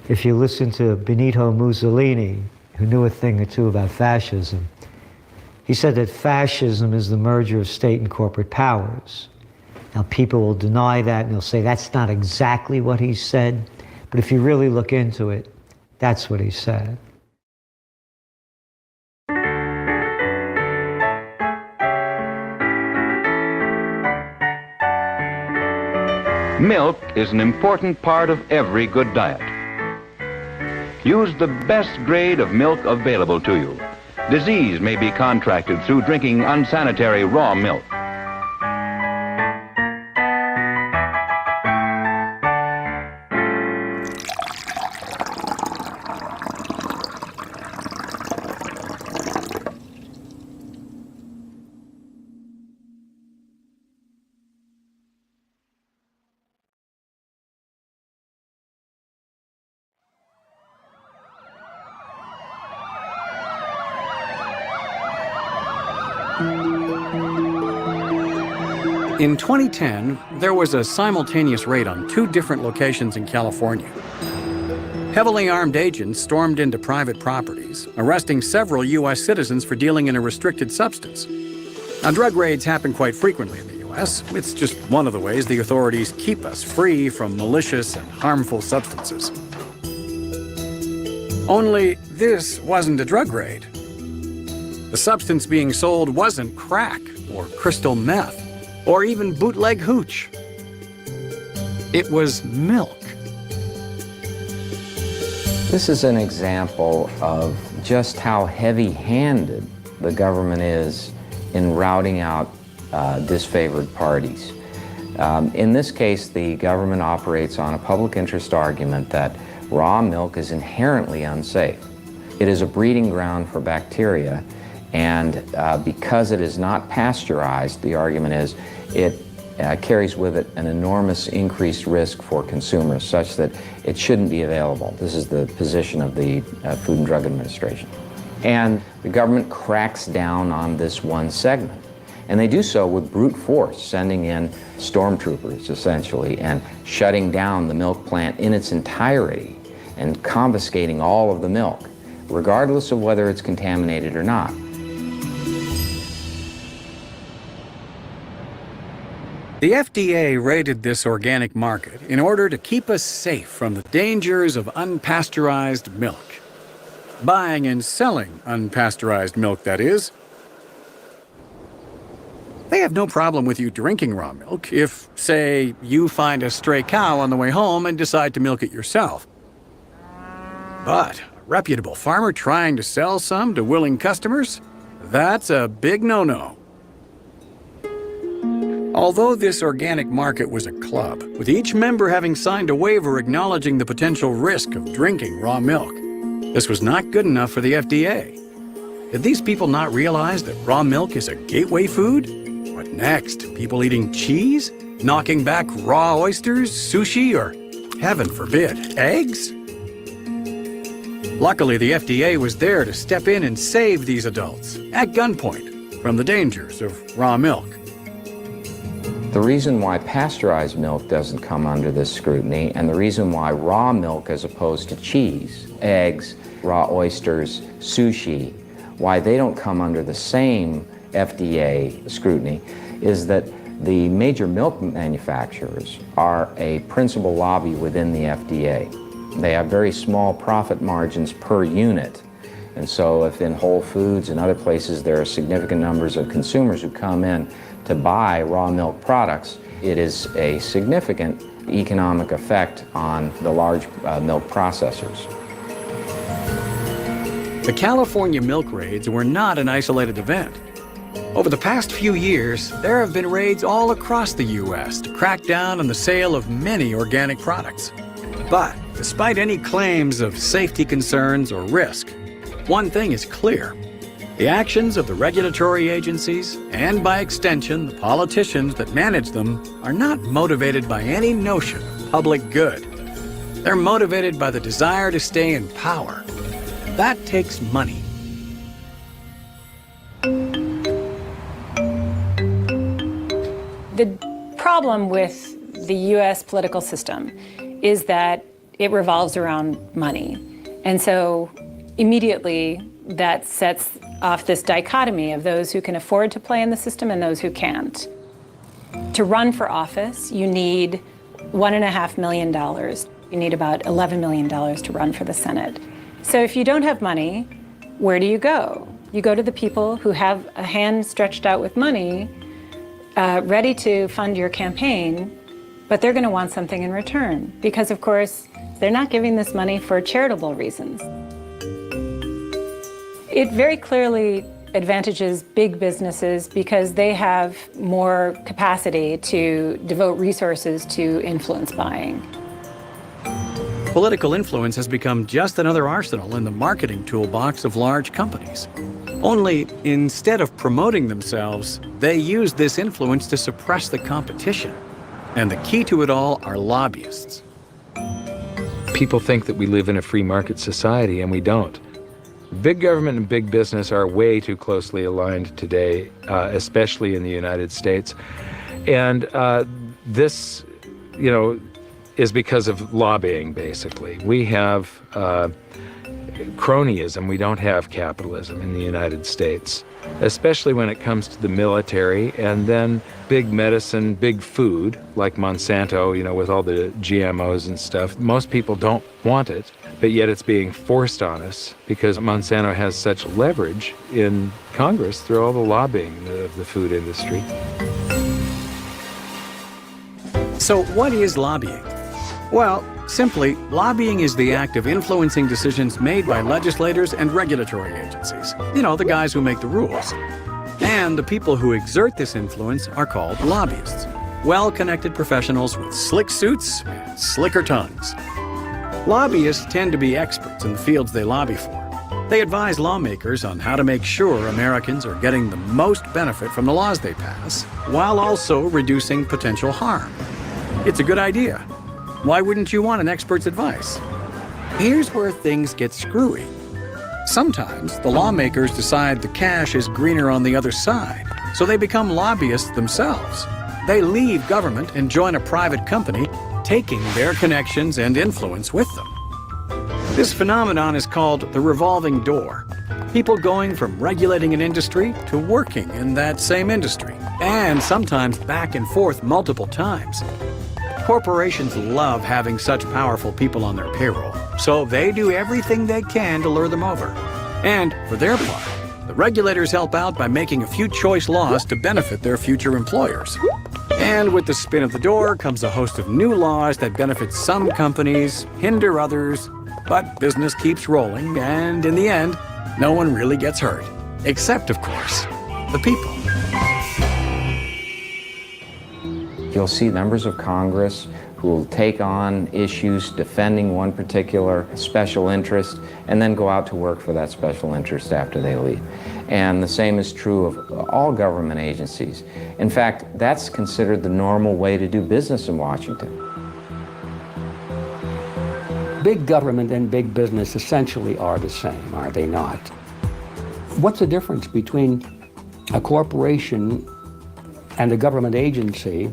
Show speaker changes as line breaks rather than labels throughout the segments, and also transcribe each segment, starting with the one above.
If you listen to Benito Mussolini, who knew a thing or two about fascism, he said that fascism is the merger of state and corporate powers. Now, people will deny that, and they'll say that's not exactly what he said, but if you really look into it, that's what he said.
Milk is an important part of every good diet. Use the best grade of milk available to you. Disease may be contracted through drinking unsanitary raw milk.
In 2010, there was a simultaneous raid on 2 different locations in California. Heavily armed agents stormed into private properties, arresting several U.S. citizens for dealing in a restricted substance. Now, drug raids happen quite frequently in the U.S. It's just one of the ways the authorities keep us free from malicious and harmful substances. Only this wasn't a drug raid. The substance being sold wasn't crack or crystal meth, or even bootleg hooch. It was milk.
This is an example of just how heavy-handed the government is in routing out disfavored parties. In this case, the government operates on a public interest argument that raw milk is inherently unsafe. It is a breeding ground for bacteria, and because it is not pasteurized, the argument is it carries with it an enormous increased risk for consumers, such that it shouldn't be available. This is the position of the Food and Drug Administration. And the government cracks down on this one segment. And they do so with brute force, sending in stormtroopers, essentially, and shutting down the milk plant in its entirety and confiscating all of the milk, regardless of whether it's contaminated or not.
The FDA raided this organic market in order to keep us safe from the dangers of unpasteurized milk. Buying and selling unpasteurized milk, that is. They have no problem with you drinking raw milk if, say, you find a stray cow on the way home and decide to milk it yourself. But a reputable farmer trying to sell some to willing customers? That's a big no-no. Although this organic market was a club, with each member having signed a waiver acknowledging the potential risk of drinking raw milk, this was not good enough for the FDA. Did these people not realize that raw milk is a gateway food? What next? People eating cheese? Knocking back raw oysters, sushi, or, heaven forbid, eggs? Luckily, the FDA was there to step in and save these adults, at gunpoint, from the dangers of raw milk.
The reason why pasteurized milk doesn't come under this scrutiny, and the reason why raw milk as opposed to cheese, eggs, raw oysters, sushi, why they don't come under the same FDA scrutiny, is that the major milk manufacturers are a principal lobby within the FDA. They have very small profit margins per unit. And so if in Whole Foods and other places there are significant numbers of consumers who come in to buy raw milk products, it is a significant economic effect on the large milk processors.
The California milk raids were not an isolated event. Over the past few years, there have been raids all across the U.S. to crack down on the sale of many organic products. But despite any claims of safety concerns or risk, one thing is clear. The actions of the regulatory agencies, and by extension, the politicians that manage them, are not motivated by any notion of public good. They're motivated by the desire to stay in power. That takes money.
The problem with the U.S. political system is that it revolves around money. And so immediately that sets off this dichotomy of those who can afford to play in the system and those who can't. To run for office, you need $1.5 million. You need about $11 million to run for the Senate. So if you don't have money, where do you go? You go to the people who have a hand stretched out with money, ready to fund your campaign, but they're going to want something in return because, of course, they're not giving this money for charitable reasons. It very clearly advantages big businesses because they have more capacity to devote resources to influence buying.
Political influence has become just another arsenal in the marketing toolbox of large companies. Only instead of promoting themselves, they use this influence to suppress the competition. And the key to it all are lobbyists.
People think that we live in a free market society, and we don't. Big government and big business are way too closely aligned today, especially in the United States. And this, is because of lobbying, basically. We have cronyism. We don't have capitalism in the United States, especially when it comes to the military, and then big medicine, big food, like Monsanto, with all the GMOs and stuff. Most people don't want it, but yet it's being forced on us because Monsanto has such leverage in Congress through all the lobbying of the food industry.
So what is lobbying? Well, simply, lobbying is the act of influencing decisions made by legislators and regulatory agencies. The guys who make the rules. And the people who exert this influence are called lobbyists. Well-connected professionals with slick suits and slicker tongues. Lobbyists tend to be experts in the fields they lobby for. They advise lawmakers on how to make sure Americans are getting the most benefit from the laws they pass, while also reducing potential harm. It's a good idea. Why wouldn't you want an expert's advice? Here's where things get screwy. Sometimes the lawmakers decide the cash is greener on the other side, so they become lobbyists themselves. They leave government and join a private company, taking their connections and influence with them. This phenomenon is called the revolving door. People going from regulating an industry to working in that same industry, and sometimes back and forth multiple times. Corporations love having such powerful people on their payroll, so they do everything they can to lure them over. And for their part, the regulators help out by making a few choice laws to benefit their future employers. And with the spin of the door comes a host of new laws that benefit some companies, hinder others, but business keeps rolling, and in the end, no one really gets hurt. Except, of course, the people.
You'll see members of Congress who will take on issues defending one particular special interest and then go out to work for that special interest after they leave. And the same is true of all government agencies. In fact, that's considered the normal way to do business in Washington.
Big government and big business essentially are the same, are they not? What's the difference between a corporation and a government agency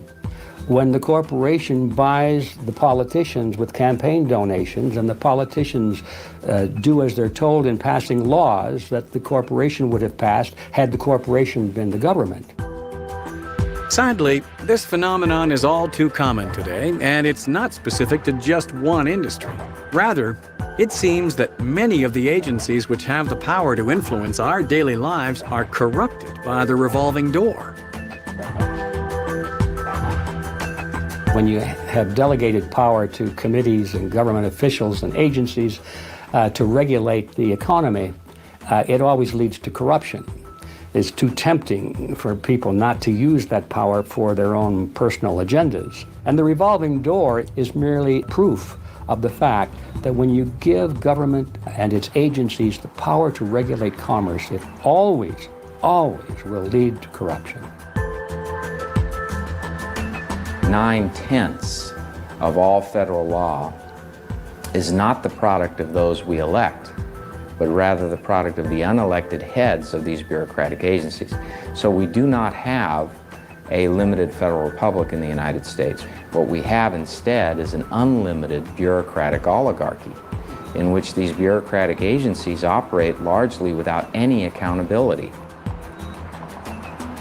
when the corporation buys the politicians with campaign donations and the politicians do as they're told in passing laws that the corporation would have passed had the corporation been the government?
Sadly, this phenomenon is all too common today, and it's not specific to just one industry. Rather, it seems that many of the agencies which have the power to influence our daily lives are corrupted by the revolving door.
When you have delegated power to committees and government officials and agencies to regulate the economy, it always leads to corruption. It's too tempting for people not to use that power for their own personal agendas. And the revolving door is merely proof of the fact that when you give government and its agencies the power to regulate commerce, it always will lead to corruption.
9/10 of all federal law is not the product of those we elect, but rather the product of the unelected heads of these bureaucratic agencies. So we do not have a limited federal republic in the United States. What we have instead is an unlimited bureaucratic oligarchy in which these bureaucratic agencies operate largely without any accountability.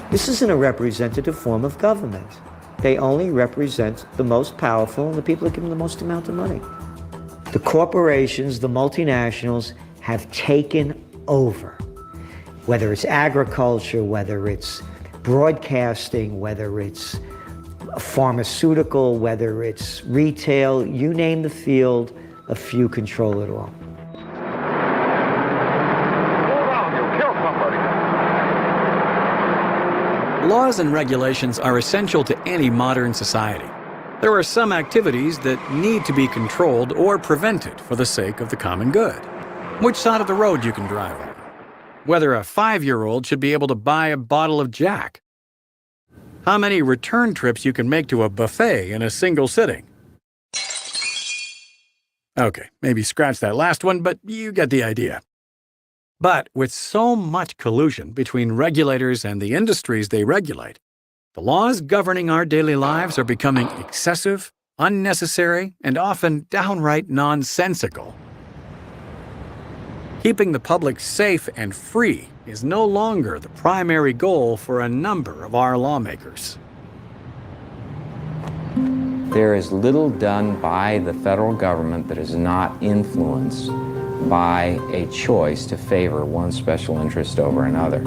This isn't a representative form of government. They only represent the most powerful and the people that give them the most amount of money. The corporations, the multinationals, have taken over. Whether it's agriculture, whether it's broadcasting, whether it's pharmaceutical, whether it's retail, you name the field, a few control it all.
Laws and regulations are essential to any modern society. There are some activities that need to be controlled or prevented for the sake of the common good. Which side of the road you can drive on. Whether a 5-year-old should be able to buy a bottle of Jack. How many return trips you can make to a buffet in a single sitting. Okay, maybe scratch that last one, but you get the idea. But with so much collusion between regulators and the industries they regulate, the laws governing our daily lives are becoming excessive, unnecessary, and often downright nonsensical. Keeping the public safe and free is no longer the primary goal for a number of our lawmakers.
There is little done by the federal government that is not influenced by a choice to favor one special interest over another.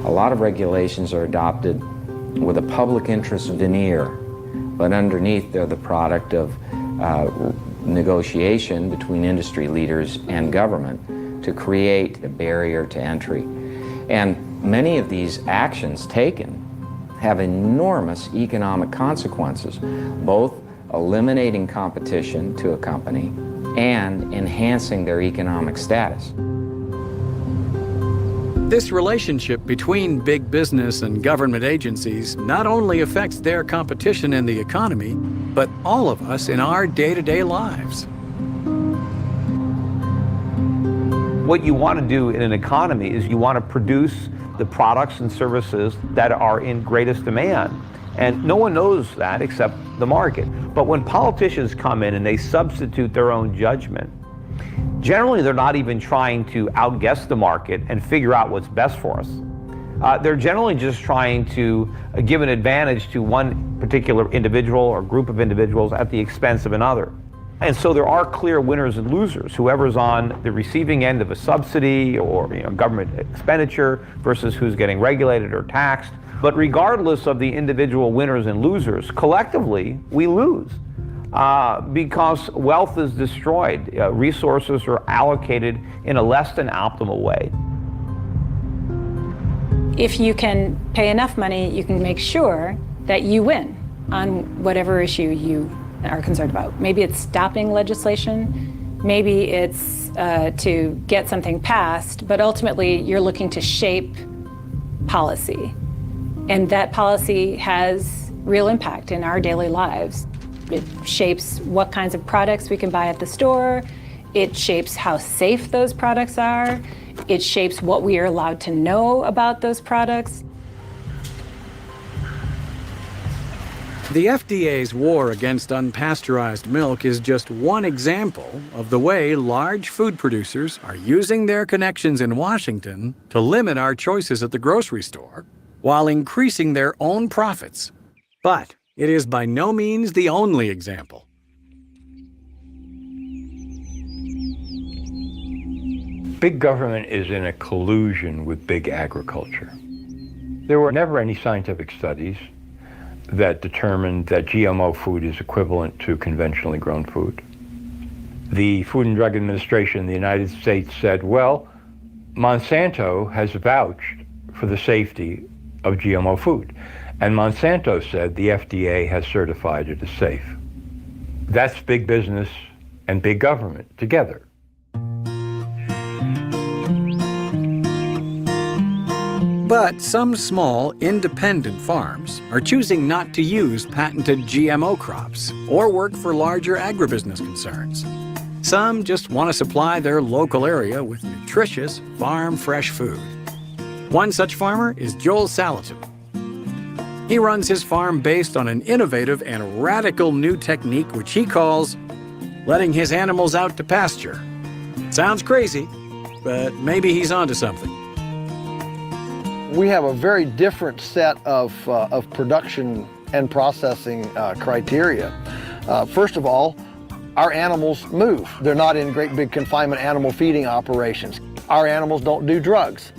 A lot of regulations are adopted with a public interest veneer, but underneath they're the product of negotiation between industry leaders and government to create a barrier to entry. And many of these actions taken have enormous economic consequences, both eliminating competition to a company and enhancing their economic status.
This relationship between big business and government agencies not only affects their competition in the economy, but all of us in our day-to-day lives.
What you want to do in an economy is you want to produce the products and services that are in greatest demand. And no one knows that except the market. But when politicians come in and they substitute their own judgment, generally they're not even trying to outguess the market and figure out what's best for us. They're generally just trying to give an advantage to one particular individual or group of individuals at the expense of another. And so there are clear winners and losers. Whoever's on the receiving end of a subsidy or government expenditure versus who's getting regulated or taxed. But regardless of the individual winners and losers, collectively we lose because wealth is destroyed. Resources are allocated in a less than optimal way.
If you can pay enough money, you can make sure that you win on whatever issue you are concerned about. Maybe it's stopping legislation, maybe it's to get something passed, but ultimately you're looking to shape policy. And that policy has real impact in our daily lives. It shapes what kinds of products we can buy at the store. It shapes how safe those products are. It shapes what we are allowed to know about those products.
The FDA's war against unpasteurized milk is just one example of the way large food producers are using their connections in Washington to limit our choices at the grocery store while increasing their own profits. But it is by no means the only example.
Big government is in a collusion with big agriculture. There were never any scientific studies that determined that GMO food is equivalent to conventionally grown food. The Food and Drug Administration in the United States said, well, Monsanto has vouched for the safety of GMO food. And Monsanto said the FDA has certified it as safe. That's big business and big government together.
But some small, independent farms are choosing not to use patented GMO crops or work for larger agribusiness concerns. Some just want to supply their local area with nutritious, farm-fresh food. One such farmer is Joel Salatin. He runs his farm based on an innovative and radical new technique which he calls letting his animals out to pasture. Sounds crazy, but maybe he's onto something.
We have a very different set of production and processing criteria. First of all, our animals move. They're not in great big confinement animal feeding operations. Our animals don't do drugs.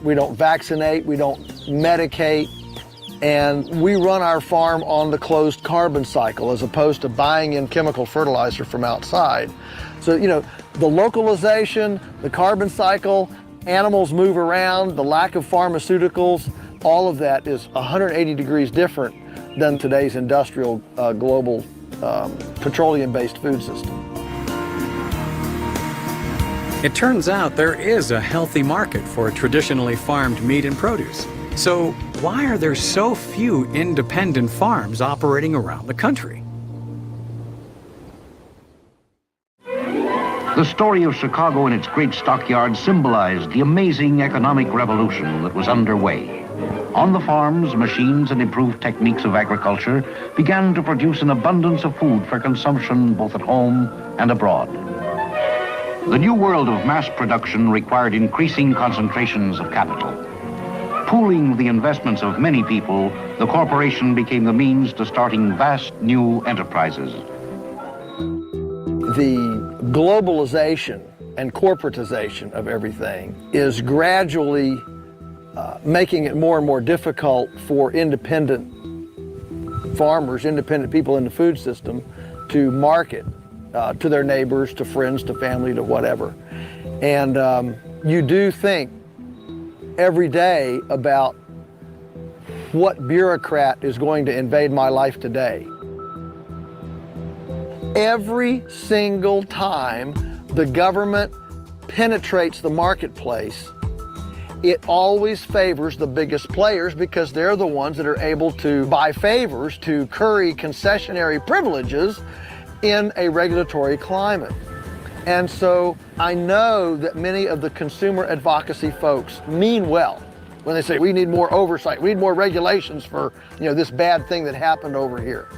We don't vaccinate, we don't medicate, and we run our farm on the closed carbon cycle as opposed to buying in chemical fertilizer from outside. So, you know, the localization, the carbon cycle, animals move around, the lack of pharmaceuticals, all of that is 180 degrees different than today's industrial, global, petroleum-based food system.
It turns out there is a healthy market for traditionally farmed meat and produce. So why are there so few independent farms operating around the country?
The story of Chicago and its great stockyards symbolized the amazing economic revolution that was underway. On the farms, machines and improved techniques of agriculture began to produce an abundance of food for consumption both at home and abroad. The new world of mass production required increasing concentrations of capital. Pooling the investments of many people, the corporation became the means to starting vast new enterprises.
The globalization and corporatization of everything is gradually making it more and more difficult for independent farmers, independent people in the food system to market to their neighbors, to friends, to family, to whatever. And you do think every day about what bureaucrat is going to invade my life today. Every single time the government penetrates the marketplace, it always favors the biggest players because they're the ones that are able to buy favors, to curry concessionary privileges in a regulatory climate. And so I know that many of the consumer advocacy folks mean well when they say we need more oversight, we need more regulations for, you know, this bad thing that happened over here.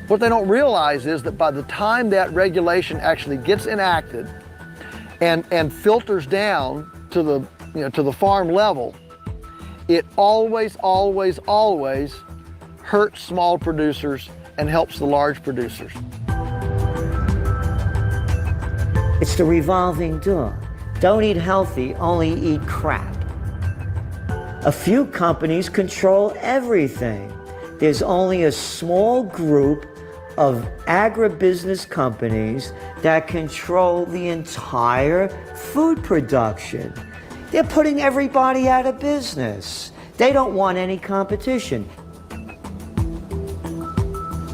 What they don't realize is that by the time that regulation actually gets enacted and filters down to the, you know, to the farm level, it always, always, always hurts small producers and helps the large producers.
It's the revolving door. Don't eat healthy, only eat crap. A few companies control everything. There's only a small group of agribusiness companies that control the entire food production. They're putting everybody out of business. They don't want any competition.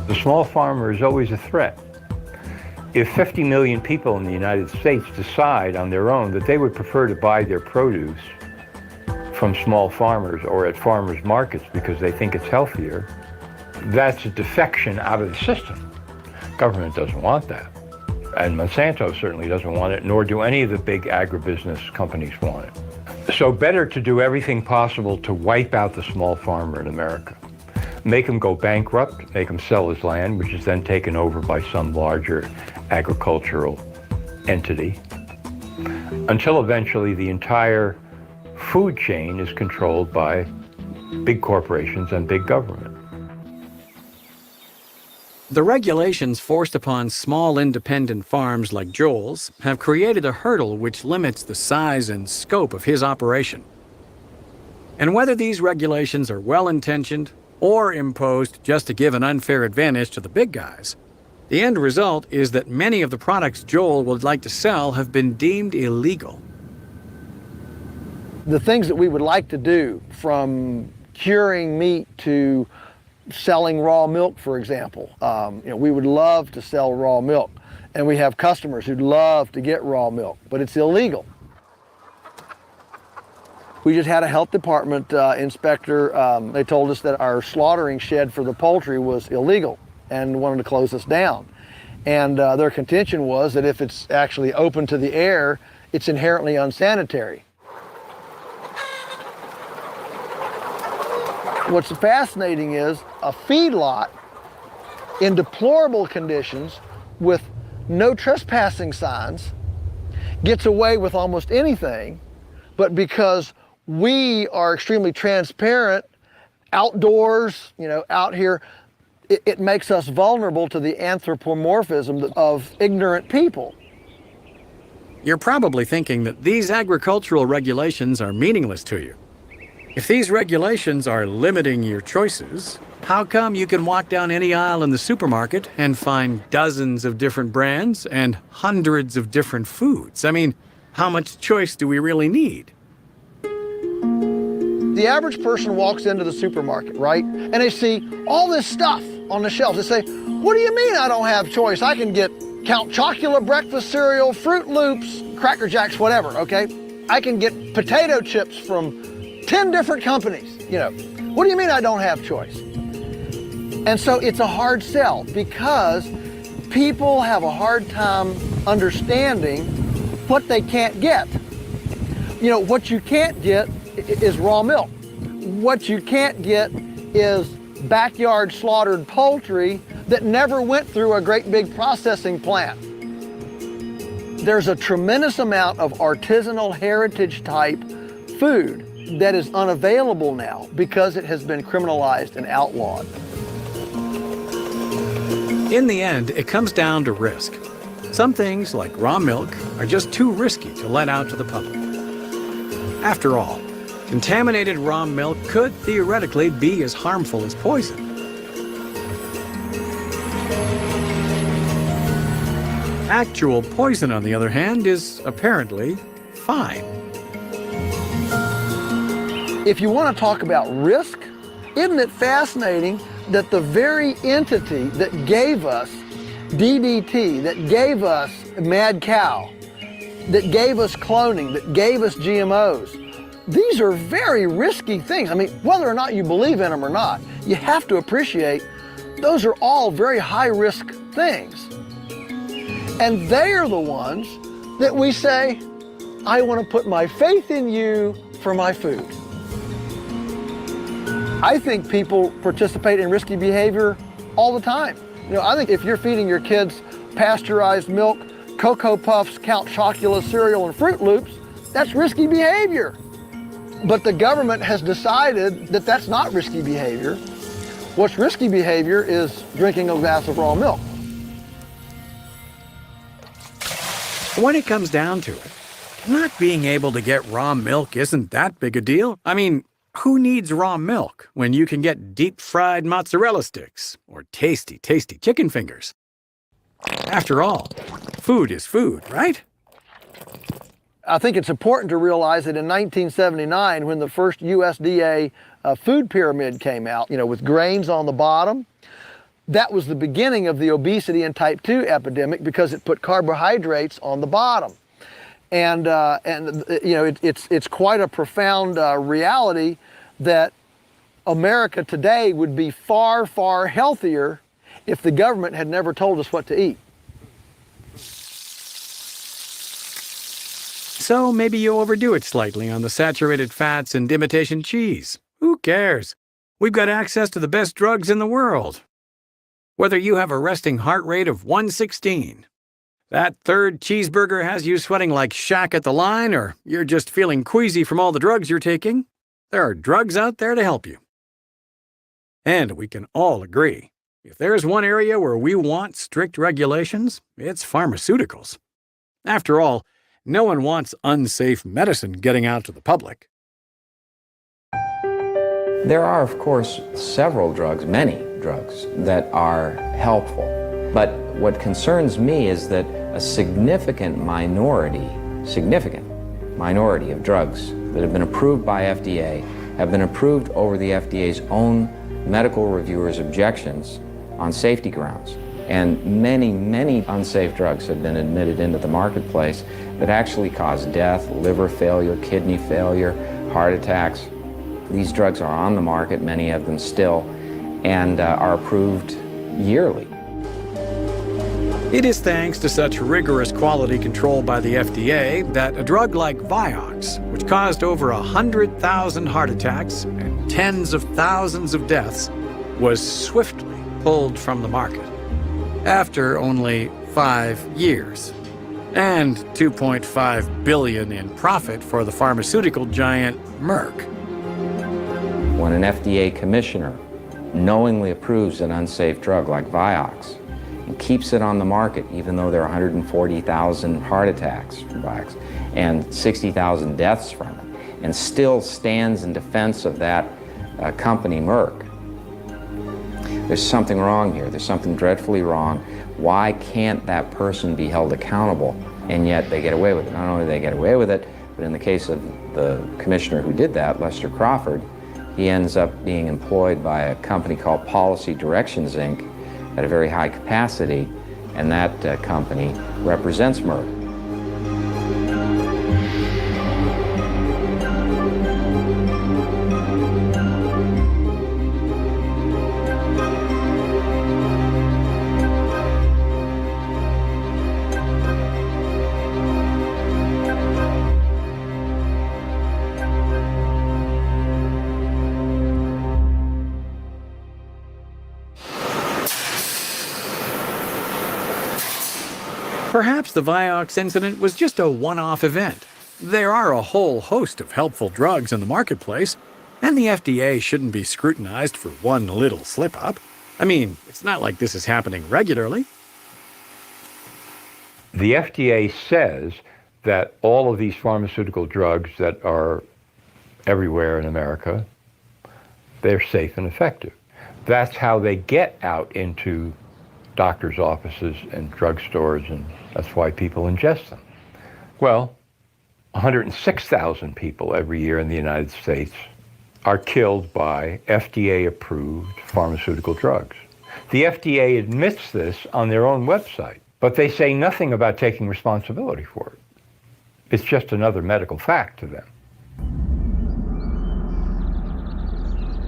The small farmer is always a threat. If 50 million people in the United States decide on their own that they would prefer to buy their produce from small farmers or at farmers markets because they think it's healthier, that's a defection out of the system. Government doesn't want that. And Monsanto certainly doesn't want it, nor do any of the big agribusiness companies want it. So better to do everything possible to wipe out the small farmer in America. Make him go bankrupt, make him sell his land, which is then taken over by some larger agricultural entity, until eventually the entire food chain is controlled by big corporations and big government.
The regulations forced upon small independent farms like Joel's have created a hurdle which limits the size and scope of his operation. And whether these regulations are well-intentioned or imposed just to give an unfair advantage to the big guys, the end result is that many of the products Joel would like to sell have been deemed illegal.
The things that we would like to do, from curing meat to selling raw milk, for example. You know, we would love to sell raw milk, and we have customers who'd love to get raw milk, but it's illegal. We just had a health department inspector. They told us that our slaughtering shed for the poultry was illegal and wanted to close us down. And their contention was that if it's actually open to the air, it's inherently unsanitary. What's fascinating is a feedlot in deplorable conditions with no trespassing signs gets away with almost anything, but because we are extremely transparent outdoors, out here, it makes us vulnerable to the anthropomorphism of ignorant people.
You're probably thinking that these agricultural regulations are meaningless to you. If these regulations are limiting your choices, how come you can walk down any aisle in the supermarket and find dozens of different brands and hundreds of different foods? I mean, how much choice do we really need?
The average person walks into the supermarket, right? And they see all this stuff on the shelves. They say, what do you mean I don't have choice? I can get Count Chocula breakfast cereal, Fruit Loops, Cracker Jacks, whatever, okay? I can get potato chips from 10 different companies, What do you mean I don't have choice? And so it's a hard sell because people have a hard time understanding what they can't get. What you can't get is raw milk. What you can't get is backyard slaughtered poultry that never went through a great big processing plant. There's a tremendous amount of artisanal heritage type food that is unavailable now because it has been criminalized and outlawed.
In the end, it comes down to risk. Some things, like raw milk, are just too risky to let out to the public. After all, contaminated raw milk could theoretically be as harmful as poison. Actual poison, on the other hand, is apparently fine.
If you want to talk about risk, isn't it fascinating that the very entity that gave us DDT, that gave us mad cow, that gave us cloning, that gave us GMOs, these are very risky things. I mean, whether or not you believe in them or not, you have to appreciate those are all very high-risk things. And they are the ones that we say, I want to put my faith in you for my food. I think people participate in risky behavior all the time. I think if you're feeding your kids pasteurized milk, Cocoa Puffs, Count Chocula cereal, and Fruit Loops, that's risky behavior. But the government has decided that that's not risky behavior. What's risky behavior is drinking a glass of raw milk.
When it comes down to it, not being able to get raw milk isn't that big a deal. I mean, who needs raw milk when you can get deep-fried mozzarella sticks or tasty, tasty chicken fingers? After all, food is food, right?
I think it's important to realize that in 1979, when the first USDA food pyramid came out, with grains on the bottom, that was the beginning of the obesity and type 2 epidemic because it put carbohydrates on the bottom. And it's quite a profound reality that America today would be far, far healthier if the government had never told us what to eat.
So maybe you overdo it slightly on the saturated fats and imitation cheese. Who cares? We've got access to the best drugs in the world. Whether you have a resting heart rate of 116, that third cheeseburger has you sweating like Shaq at the line, or you're just feeling queasy from all the drugs you're taking, there are drugs out there to help you. And we can all agree, if there's one area where we want strict regulations, it's pharmaceuticals. After all, no one wants unsafe medicine getting out to the public.
There are, of course, several drugs, many drugs, that are helpful. But what concerns me is that a significant minority of drugs that have been approved by FDA have been approved over the FDA's own medical reviewers' objections on safety grounds. And many, many unsafe drugs have been admitted into the marketplace that actually cause death, liver failure, kidney failure, heart attacks. These drugs are on the market, many of them still, and are approved yearly.
It is thanks to such rigorous quality control by the FDA that a drug like Vioxx, which caused over 100,000 heart attacks and tens of thousands of deaths, was swiftly pulled from the market after only 5 years, and $2.5 billion in profit for the pharmaceutical giant Merck.
When an FDA commissioner knowingly approves an unsafe drug like Vioxx and keeps it on the market, even though there are 140,000 heart attacks from Vioxx and 60,000 deaths from it, and still stands in defense of that company, Merck, there's something wrong here. There's something dreadfully wrong. Why can't that person be held accountable? And yet they get away with it. Not only do they get away with it, but in the case of the commissioner who did that, Lester Crawford, he ends up being employed by a company called Policy Directions, Inc. at a very high capacity, and that company represents Merck.
Perhaps the Vioxx incident was just a one-off event. There are a whole host of helpful drugs in the marketplace, and the FDA shouldn't be scrutinized for one little slip-up. I mean, it's not like this is happening regularly.
The FDA says that all of these pharmaceutical drugs that are everywhere in America, they're safe and effective. That's how they get out into doctors' offices and drugstores, and that's why people ingest them. Well, 106,000 people every year in the United States are killed by FDA-approved pharmaceutical drugs. The FDA admits this on their own website, but they say nothing about taking responsibility for it. It's just another medical fact to them.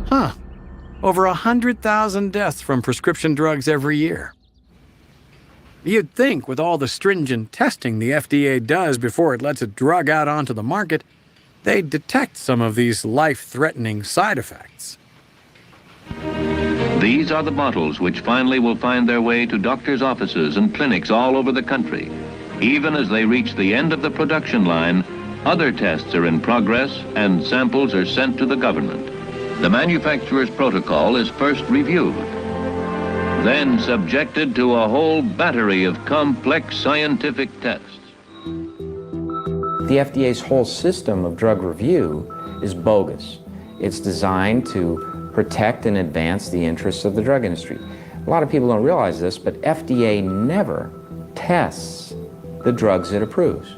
Huh. Over 100,000 deaths from prescription drugs every year. You'd think with all the stringent testing the FDA does before it lets a drug out onto the market, they'd detect some of these life-threatening side effects.
These are the bottles which finally will find their way to doctors' offices and clinics all over the country. Even as they reach the end of the production line, other tests are in progress and samples are sent to the government. The manufacturer's protocol is first reviewed, then subjected to a whole battery of complex scientific tests.
The FDA's whole system of drug review is bogus. It's designed to protect and advance the interests of the drug industry. A lot of people don't realize this, but FDA never tests the drugs it approves.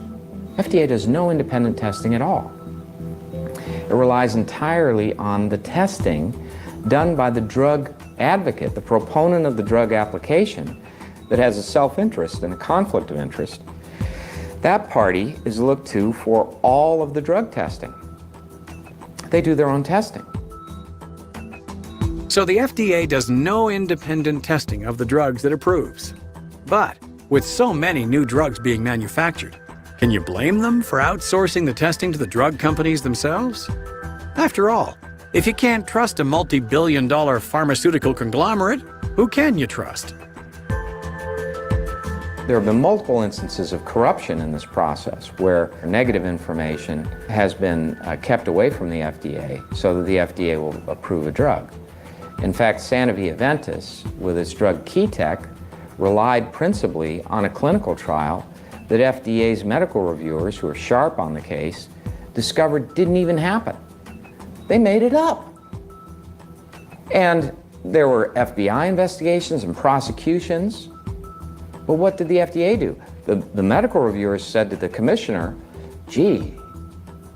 FDA does no independent testing at all. It relies entirely on the testing done by the drug advocate, the proponent of the drug application that has a self-interest and a conflict of interest. That party is looked to for all of the drug testing. They do their own testing.
So the FDA does no independent testing of the drugs it approves. But with so many new drugs being manufactured, can you blame them for outsourcing the testing to the drug companies themselves? After all, if you can't trust a multi-billion-dollar pharmaceutical conglomerate, who can you trust?
There have been multiple instances of corruption in this process where negative information has been kept away from the FDA so that the FDA will approve a drug. In fact, Sanofi-Aventis, with its drug Keytec, relied principally on a clinical trial that FDA's medical reviewers, who are sharp on the case, discovered didn't even happen. They made it up. And there were FBI investigations and prosecutions. But what did the FDA do? The medical reviewers said to the commissioner, gee,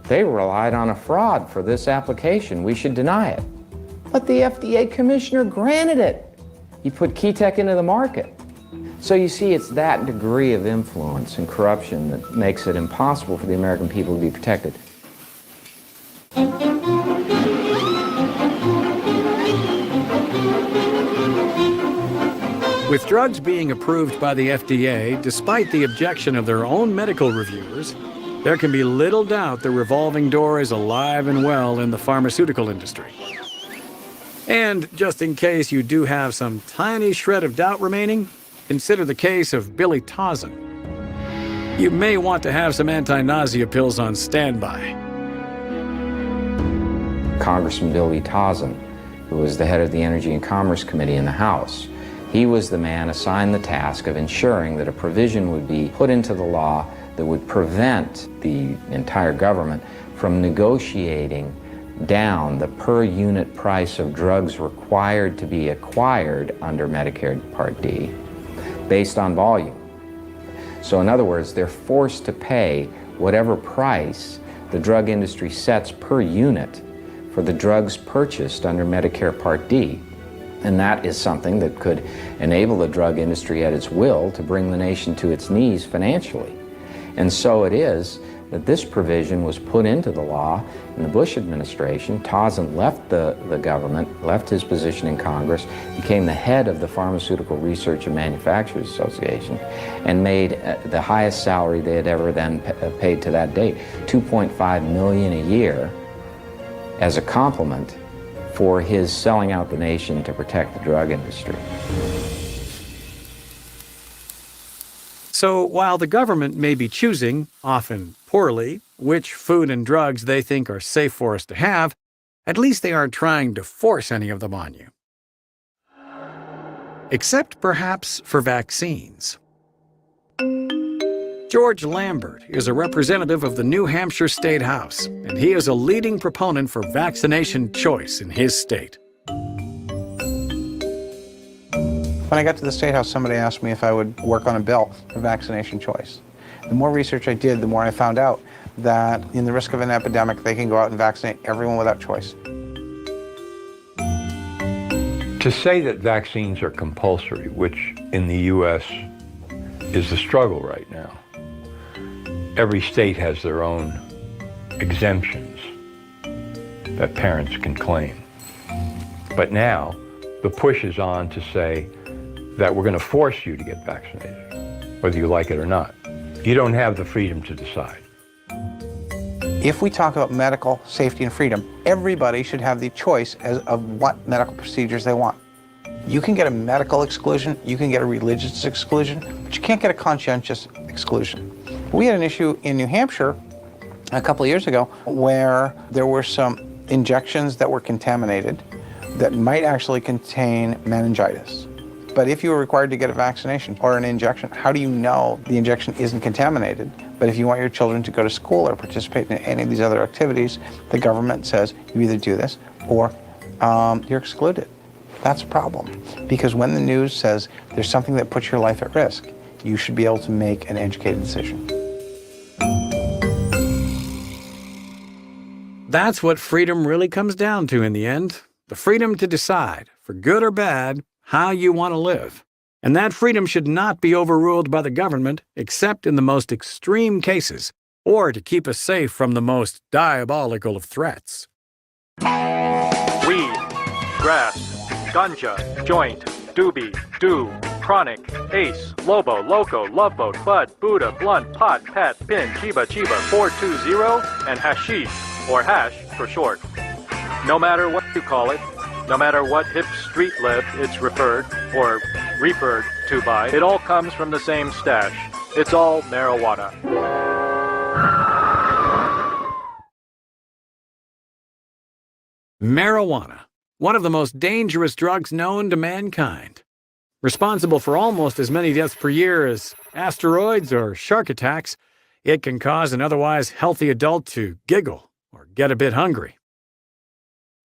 they relied on a fraud for this application. We should deny it. But the FDA commissioner granted it. He put Keytec into the market. So you see, it's that degree of influence and corruption that makes it impossible for the American people to be protected.
With drugs being approved by the FDA, despite the objection of their own medical reviewers, there can be little doubt the revolving door is alive and well in the pharmaceutical industry. And just in case you do have some tiny shred of doubt remaining, consider the case of Billy Tauzin. You may want to have some anti-nausea pills on standby.
Congressman Billy Tauzin, who was the head of the Energy and Commerce Committee in the House, he was the man assigned the task of ensuring that a provision would be put into the law that would prevent the entire government from negotiating down the per unit price of drugs required to be acquired under Medicare Part D based on volume. So in other words, they're forced to pay whatever price the drug industry sets per unit for the drugs purchased under Medicare Part D. And that is something that could enable the drug industry at its will to bring the nation to its knees financially. And so it is that this provision was put into the law in the Bush administration. Tauzin left the government, left his position in Congress, became the head of the Pharmaceutical Research and Manufacturers Association, and made the highest salary they had ever then paid to that date, $2.5 million a year, as a compliment for his selling out the nation to protect the drug industry.
So while the government may be choosing, often poorly, which food and drugs they think are safe for us to have, at least they aren't trying to force any of them on you. Except perhaps for vaccines. George Lambert is a representative of the New Hampshire State House, and he is a leading proponent for vaccination choice in his state.
When I got to the State House, somebody asked me if I would work on a bill for vaccination choice. The more research I did, the more I found out that in the risk of an epidemic, they can go out and vaccinate everyone without choice.
To say that vaccines are compulsory, which in the U.S. is the struggle right now, every state has their own exemptions that parents can claim. But now, the push is on to say that we're going to force you to get vaccinated, whether you like it or not. You don't have the freedom to decide.
If we talk about medical safety and freedom, everybody should have the choice of what medical procedures they want. You can get a medical exclusion, you can get a religious exclusion, but you can't get a conscientious exclusion. We had an issue in New Hampshire a couple of years ago where there were some injections that were contaminated that might actually contain meningitis. But if you were required to get a vaccination or an injection, how do you know the injection isn't contaminated? But if you want your children to go to school or participate in any of these other activities, the government says you either do this or you're excluded. That's a problem. Because when the news says there's something that puts your life at risk, you should be able to make an educated decision.
That's what freedom really comes down to in the end. The freedom to decide, for good or bad, how you want to live. And that freedom should not be overruled by the government except in the most extreme cases, or to keep us safe from the most diabolical of threats.
Weed, grass, ganja, joint, doobie, do, chronic, ace, lobo, loco, loveboat, bud, Buddha, blunt, pot, pat, pin, chiba, 420, and hashish, or hash for short. No matter what you call it, no matter what hip street lib it's referred or referred to by, it all comes from the same stash. It's all marijuana.
Marijuana, one of the most dangerous drugs known to mankind. Responsible for almost as many deaths per year as asteroids or shark attacks, it can cause an otherwise healthy adult to giggle or get a bit hungry.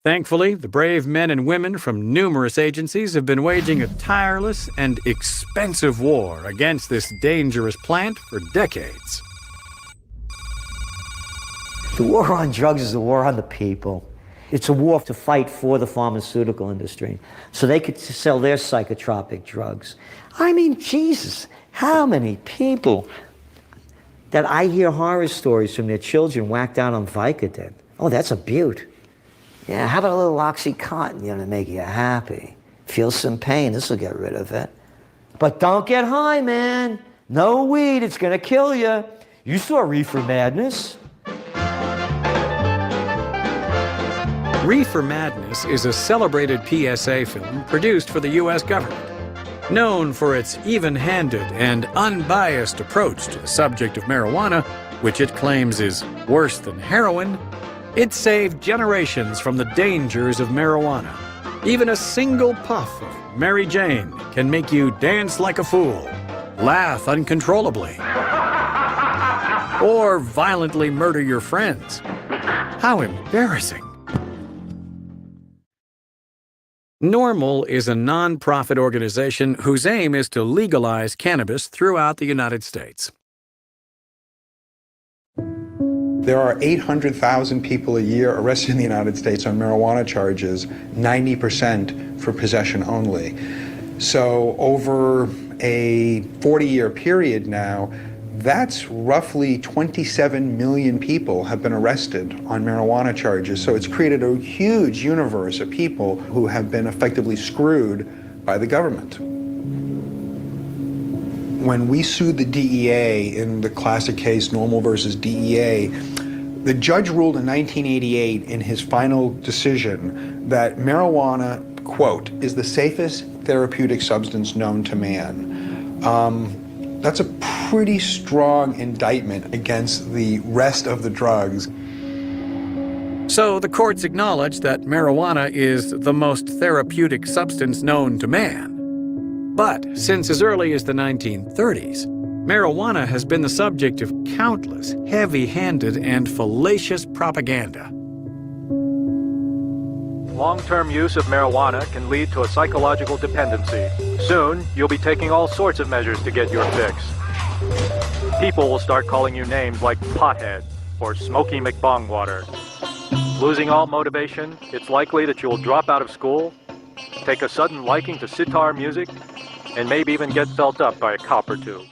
Thankfully, the brave men and women from numerous agencies have been waging a tireless and expensive war against this dangerous plant for decades.
The war on drugs is a war on the people. It's a war to fight for the pharmaceutical industry so they could sell their psychotropic drugs. I mean, Jesus, how many people that I hear horror stories from their children whacked out on Vicodin. Oh, that's a beaut. Yeah, how about a little OxyContin, to make you happy? Feel some pain, this will get rid of it. But don't get high, man. No weed, it's gonna kill you. You saw Reefer Madness.
Reefer Madness is a celebrated PSA film produced for the U.S. government. Known for its even-handed and unbiased approach to the subject of marijuana, which it claims is worse than heroin, it saved generations from the dangers of marijuana. Even a single puff of Mary Jane can make you dance like a fool, laugh uncontrollably, or violently murder your friends. How embarrassing. NORML is a non-profit organization whose aim is to legalize cannabis throughout the United States.
There are 800,000 people a year arrested in the United States on marijuana charges, 90% for possession only. So over a 40-year period now, that's roughly 27 million people have been arrested on marijuana charges. So it's created a huge universe of people who have been effectively screwed by the government. When we sued the DEA in the classic case NORML versus DEA, the judge ruled in 1988 in his final decision that marijuana, quote, is the safest therapeutic substance known to man. That's a pretty strong indictment against the rest of the drugs.
So the courts acknowledge that marijuana is the most therapeutic substance known to man. But since as early as the 1930s, marijuana has been the subject of countless heavy-handed and fallacious propaganda.
Long-term use of marijuana can lead to a psychological dependency. Soon, you'll be taking all sorts of measures to get your fix. People will start calling you names like pothead or Smoky McBongwater. Losing all motivation, it's likely that you will drop out of school, take a sudden liking to sitar music, and maybe even get felt up by a cop or two.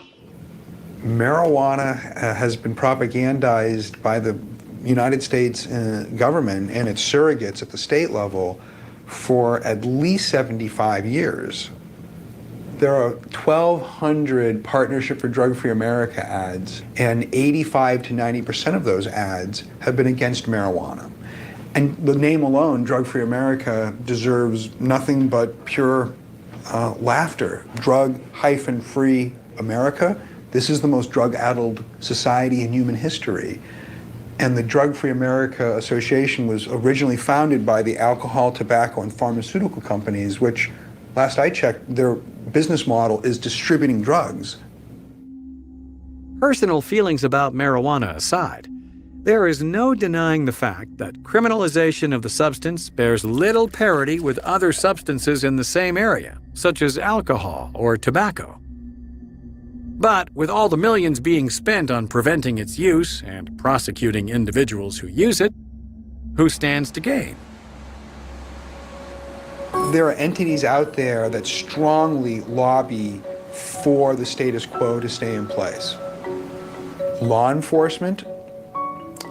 Marijuana has been propagandized by the United States government and its surrogates at the state level for at least 75 years. There are 1,200 Partnership for Drug-Free America ads, and 85 to 90% of those ads have been against marijuana. And the name alone, Drug-Free America, deserves nothing but pure laughter. Drug-free America. This is the most drug-addled society in human history. And the Drug-Free America Association was originally founded by the alcohol, tobacco, and pharmaceutical companies, which, last I checked, their business model is distributing drugs.
Personal feelings about marijuana aside, there is no denying the fact that criminalization of the substance bears little parity with other substances in the same area, such as alcohol or tobacco. But with all the millions being spent on preventing its use and prosecuting individuals who use it, who stands to gain?
There are entities out there that strongly lobby for the status quo to stay in place. Law enforcement,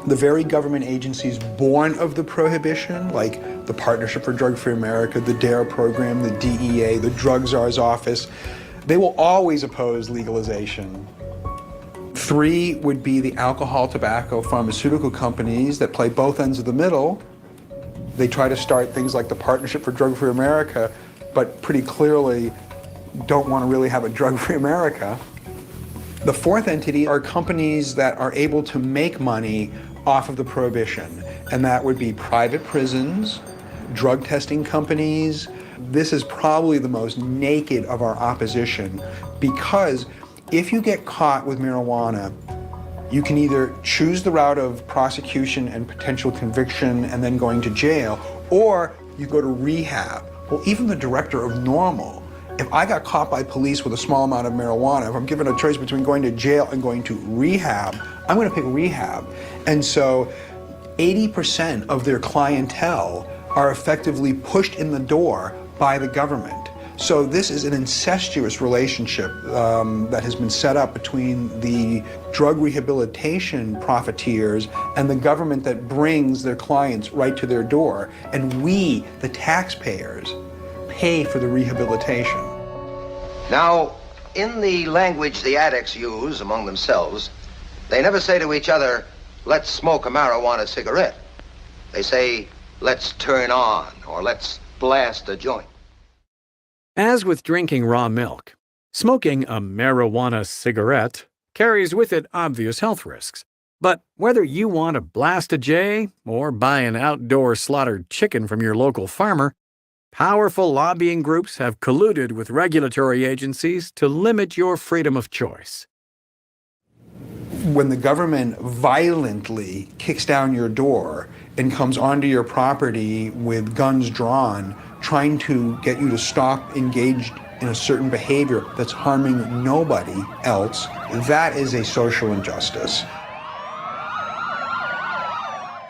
the very government agencies born of the prohibition, like the Partnership for Drug-Free America, the DARE program, the DEA, the Drug Czar's office, they will always oppose legalization. 3 would be the alcohol, tobacco, pharmaceutical companies that play both ends of the middle. They try to start things like the Partnership for Drug-Free America, but pretty clearly don't want to really have a drug-free America. The 4th entity are companies that are able to make money off of the prohibition, and that would be private prisons, drug testing companies. This is probably the most naked of our opposition, because if you get caught with marijuana, you can either choose the route of prosecution and potential conviction and then going to jail, or you go to rehab. Well, even the director of NORML, if I got caught by police with a small amount of marijuana, if I'm given a choice between going to jail and going to rehab, I'm going to pick rehab. And so 80% of their clientele are effectively pushed in the door by the government. So this is an incestuous relationship that has been set up between the drug rehabilitation profiteers and the government that brings their clients right to their door. And we, the taxpayers, pay for the rehabilitation.
Now, in the language the addicts use among themselves, they never say to each other, let's smoke a marijuana cigarette. They say, let's turn on, or let's blast a joint.
As with drinking raw milk, smoking a marijuana cigarette carries with it obvious health risks. But whether you want to blast a J or buy an outdoor slaughtered chicken from your local farmer, powerful lobbying groups have colluded with regulatory agencies to limit your freedom of choice.
When the government violently kicks down your door and comes onto your property with guns drawn, trying to get you to stop engaged in a certain behavior that's harming nobody else, that is a social injustice.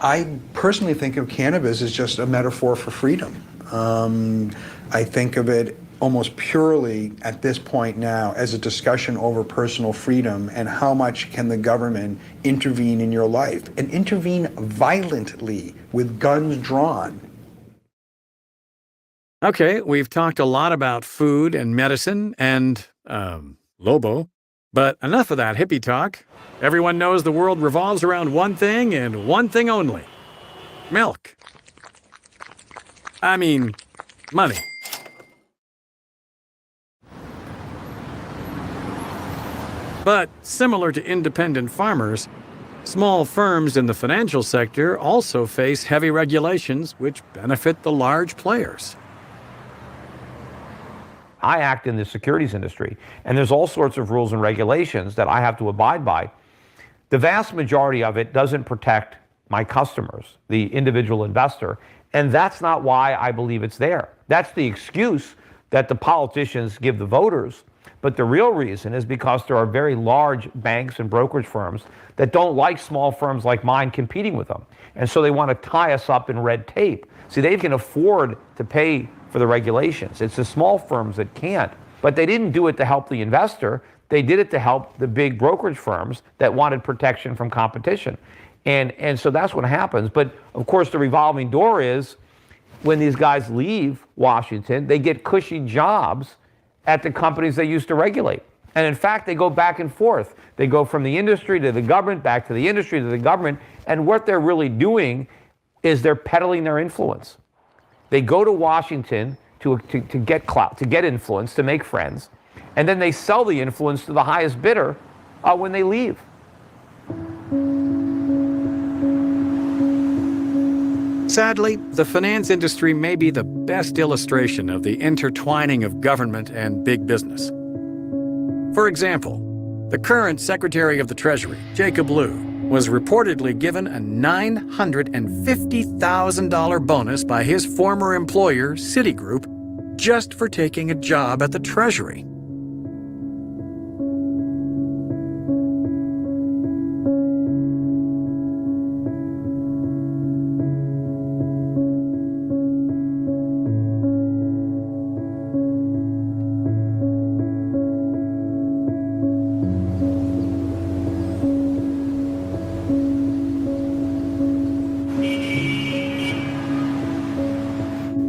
I personally think of cannabis as just a metaphor for freedom. I think of it almost purely at this point now as a discussion over personal freedom and how much can the government intervene in your life, and intervene violently with guns drawn.
Okay, we've talked a lot about food and medicine and, Lobo, but enough of that hippie talk. Everyone knows the world revolves around one thing and one thing only: milk. I mean, money. But similar to independent farmers, small firms in the financial sector also face heavy regulations which benefit the large players.
I act in the securities industry, and there's all sorts of rules and regulations that I have to abide by. The vast majority of it doesn't protect my customers, the individual investor, and that's not why I believe it's there. That's the excuse that the politicians give the voters, but the real reason is because there are very large banks and brokerage firms that don't like small firms like mine competing with them, and so they want to tie us up in red tape. See, they can afford to pay for the regulations. It's the small firms that can't. But they didn't do it to help the investor. They did it to help the big brokerage firms that wanted protection from competition. And so that's what happens. But of course, the revolving door is when these guys leave Washington, they get cushy jobs at the companies they used to regulate. And in fact, they go back and forth. They go from the industry to the government, back to the industry to the government. And what they're really doing is they're peddling their influence. They go to Washington to get clout, to get influence, to make friends, and then they sell the influence to the highest bidder when they leave.
Sadly, the finance industry may be the best illustration of the intertwining of government and big business. For example, the current Secretary of the Treasury, Jacob Lew, was reportedly given a $950,000 bonus by his former employer, Citigroup, just for taking a job at the Treasury.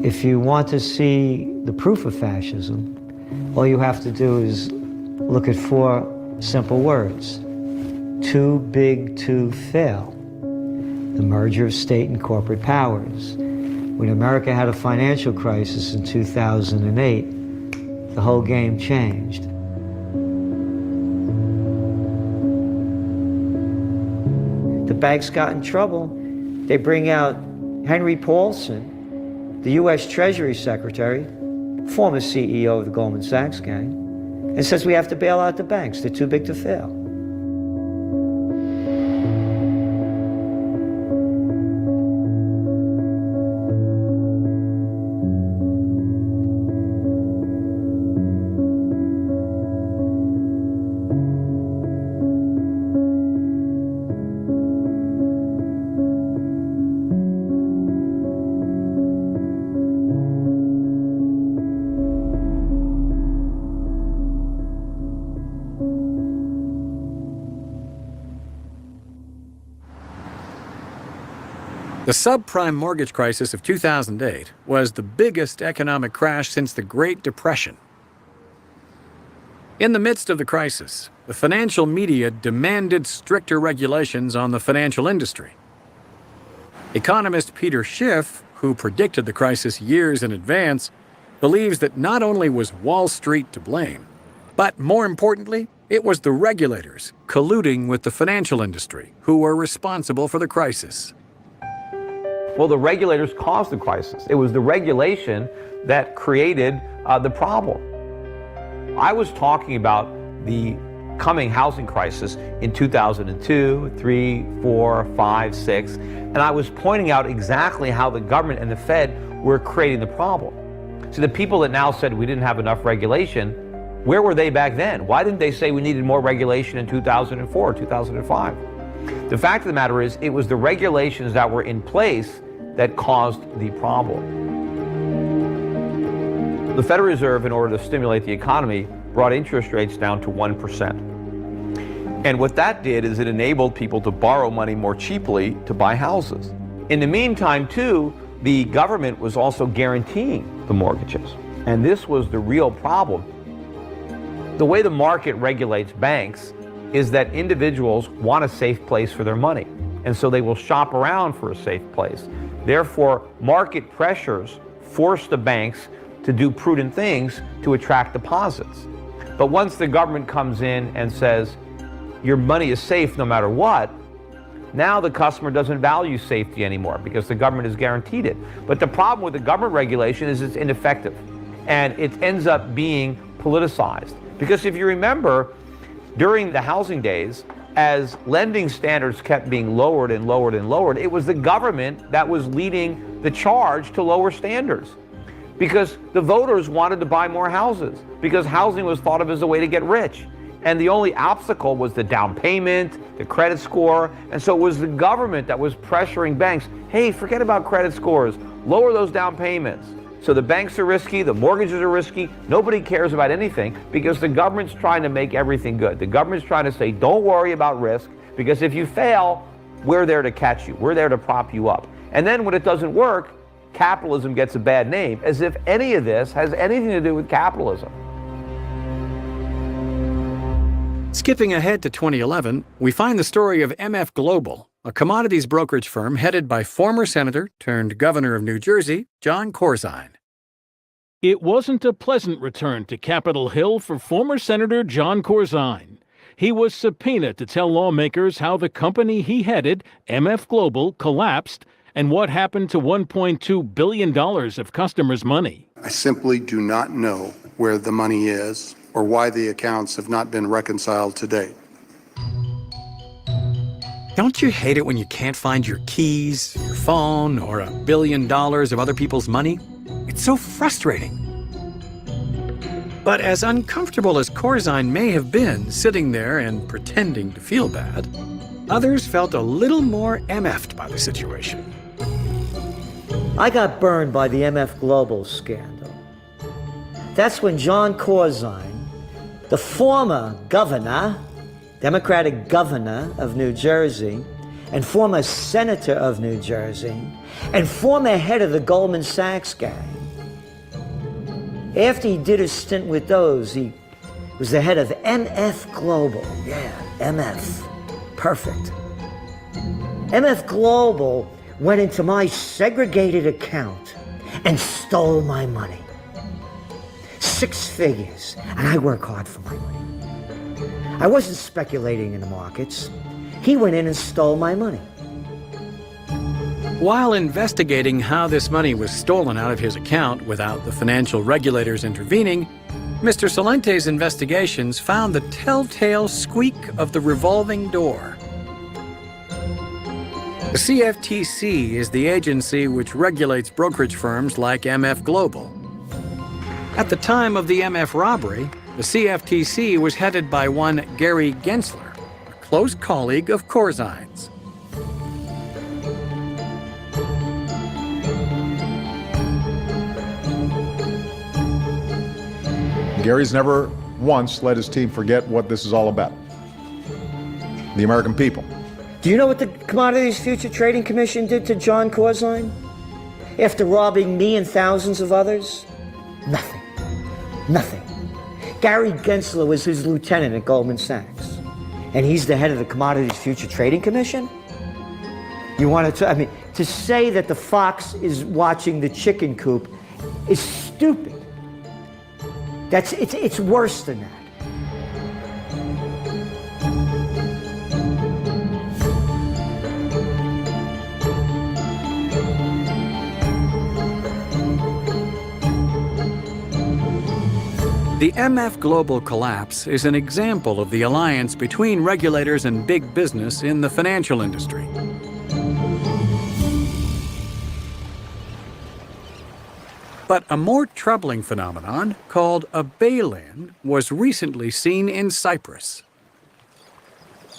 If you want to see the proof of fascism, all you have to do is look at 4 simple words. Too big to fail. The merger of state and corporate powers. When America had a financial crisis in 2008, the whole game changed. The banks got in trouble. They bring out Henry Paulson, the U.S. Treasury Secretary, former CEO of the Goldman Sachs gang, and says we have to bail out the banks. They're too big to fail.
The subprime mortgage crisis of 2008 was the biggest economic crash since the Great Depression. In the midst of the crisis, the financial media demanded stricter regulations on the financial industry. Economist Peter Schiff, who predicted the crisis years in advance, believes that not only was Wall Street to blame, but more importantly, it was the regulators colluding with the financial industry who were responsible for the crisis.
Well, the regulators caused the crisis. It was the regulation that created the problem. I was talking about the coming housing crisis in 2002, 3, 4, 5, 6, and I was pointing out exactly how the government and the Fed were creating the problem. So the people that now said we didn't have enough regulation, where were they back then? Why didn't they say we needed more regulation in 2004, 2005? The fact of the matter is, it was the regulations that were in place that caused the problem. The Federal Reserve, in order to stimulate the economy, brought interest rates down to 1%. And what that did is it enabled people to borrow money more cheaply to buy houses. In the meantime, too, the government was also guaranteeing the mortgages. And this was the real problem. The way the market regulates banks is that individuals want a safe place for their money. And so they will shop around for a safe place. Therefore, market pressures force the banks to do prudent things to attract deposits. But once the government comes in and says, your money is safe no matter what, now the customer doesn't value safety anymore because the government has guaranteed it. But the problem with the government regulation is it's ineffective and it ends up being politicized. Because if you remember, during the housing days, as lending standards kept being lowered and lowered and lowered, it was the government that was leading the charge to lower standards. Because the voters wanted to buy more houses, because housing was thought of as a way to get rich. And the only obstacle was the down payment, the credit score, and so it was the government that was pressuring banks, hey, forget about credit scores, lower those down payments. So the banks are risky, the mortgages are risky, nobody cares about anything because the government's trying to make everything good. The government's trying to say, don't worry about risk, because if you fail, we're there to catch you, we're there to prop you up. And then when it doesn't work, capitalism gets a bad name, as if any of this has anything to do with capitalism.
Skipping ahead to 2011, we find the story of MF Global, a commodities brokerage firm headed by former Senator turned Governor of New Jersey, Jon Corzine.
It wasn't a pleasant return to Capitol Hill for former Senator Jon Corzine. He was subpoenaed to tell lawmakers how the company he headed, MF Global, collapsed and what happened to $1.2 billion of customers' money.
I simply do not know where the money is or why the accounts have not been reconciled to date.
Don't you hate it when you can't find your keys, your phone, or $1 billion of other people's money? It's so frustrating. But as uncomfortable as Corzine may have been sitting there and pretending to feel bad, others felt a little more MF'd by the situation.
I got burned by the MF Global scandal. That's when Jon Corzine, the former governor, Democratic governor of New Jersey, and former senator of New Jersey, and former head of the Goldman Sachs gang, after he did a stint with those, he was the head of MF Global. Yeah, MF. Perfect. MF Global went into my segregated account and stole my money. 6 figures, and I work hard for my money. I wasn't speculating in the markets. He went in and stole my money.
While investigating how this money was stolen out of his account without the financial regulators intervening, Mr. Salente's investigations found the telltale squeak of the revolving door. The CFTC is the agency which regulates brokerage firms like MF Global. At the time of the MF robbery, the CFTC was headed by one Gary Gensler, a close colleague of Corzine's.
Gary's never once let his team forget what this is all about. The American people.
Do you know what the Commodities Future Trading Commission did to Jon Corzine? After robbing me and thousands of others? Nothing. Nothing. Gary Gensler was his lieutenant at Goldman Sachs, and he's the head of the Commodities Future Trading Commission. You want to say that the fox is watching the chicken coop is stupid. It's worse than that.
The MF Global collapse is an example of the alliance between regulators and big business in the financial industry. But a more troubling phenomenon, called a bail-in, was recently seen in Cyprus.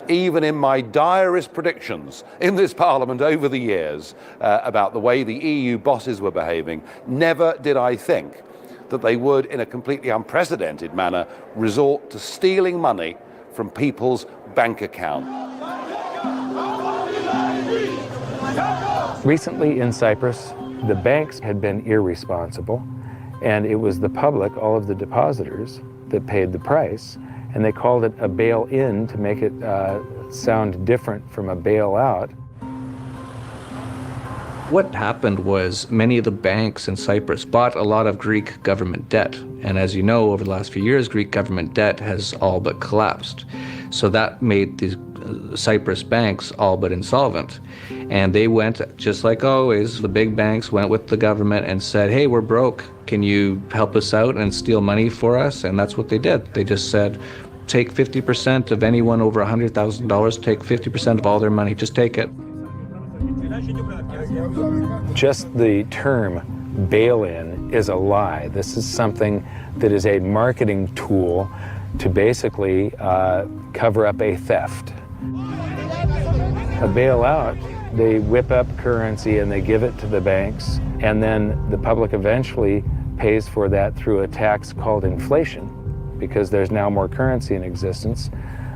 Even in my direst predictions in this Parliament over the years about the way the EU bosses were behaving, never did I think that they would, in a completely unprecedented manner, resort to stealing money from people's bank accounts.
Recently in Cyprus, the banks had been irresponsible, and it was the public, all of the depositors, that paid the price, and they called it a bail-in to make it sound different from a bailout.
What happened was many of the banks in Cyprus bought a lot of Greek government debt. And as you know, over the last few years, Greek government debt has all but collapsed. So that made the Cyprus banks all but insolvent. And they went, just like always, the big banks went with the government and said, hey, we're broke. Can you help us out and steal money for us? And that's what they did. They just said, take 50% of anyone over $100,000, take 50% of all their money, just take it.
Just the term bail-in is a lie. This is something that is a marketing tool to basically cover up a theft. A bailout, they whip up currency and they give it to the banks, and then the public eventually pays for that through a tax called inflation, because there's now more currency in existence.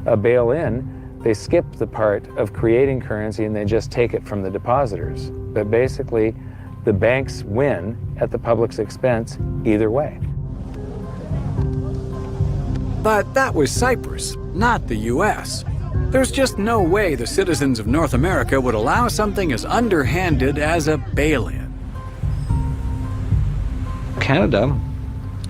A bail-in, they skip the part of creating currency and they just take it from the depositors. But basically, the banks win at the public's expense either way.
But that was Cyprus, not the US. There's just no way the citizens of North America would allow something as underhanded as a bail-in.
Canada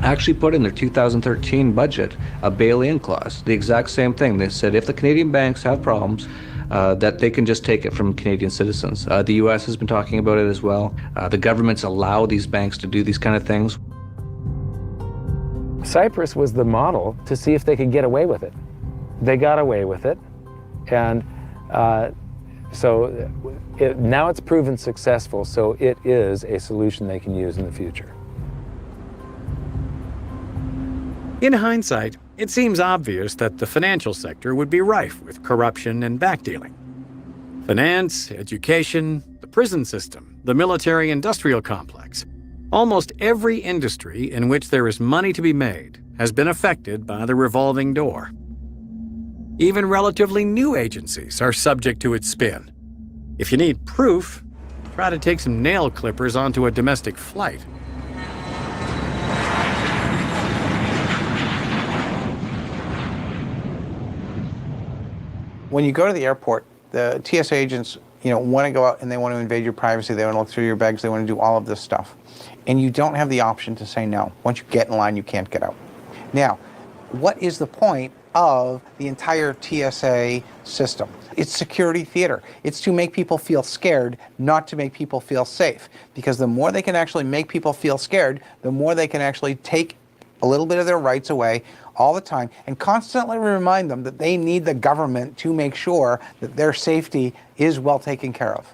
actually put in their 2013 budget a bail-in clause, the exact same thing. They said if the Canadian banks have problems, that they can just take it from Canadian citizens. The US has been talking about it as well. The governments allow these banks to do these kind of things.
Cyprus was the model to see if they could get away with it. They got away with it, and now it's proven successful, so it is a solution they can use in the future.
In hindsight, it seems obvious that the financial sector would be rife with corruption and backdealing. Finance, education, the prison system, the military-industrial complex. Almost every industry in which there is money to be made has been affected by the revolving door. Even relatively new agencies are subject to its spin. If you need proof, try to take some nail clippers onto a domestic flight.
When you go to the airport, the TSA agents, want to go out and they want to invade your privacy. They want to look through your bags. They want to do all of this stuff. And you don't have the option to say no. Once you get in line, you can't get out. Now, what is the point of the entire TSA system? It's security theater. It's to make people feel scared, not to make people feel safe. Because the more they can actually make people feel scared, the more they can actually take a little bit of their rights away all the time and constantly remind them that they need the government to make sure that their safety is well taken care of.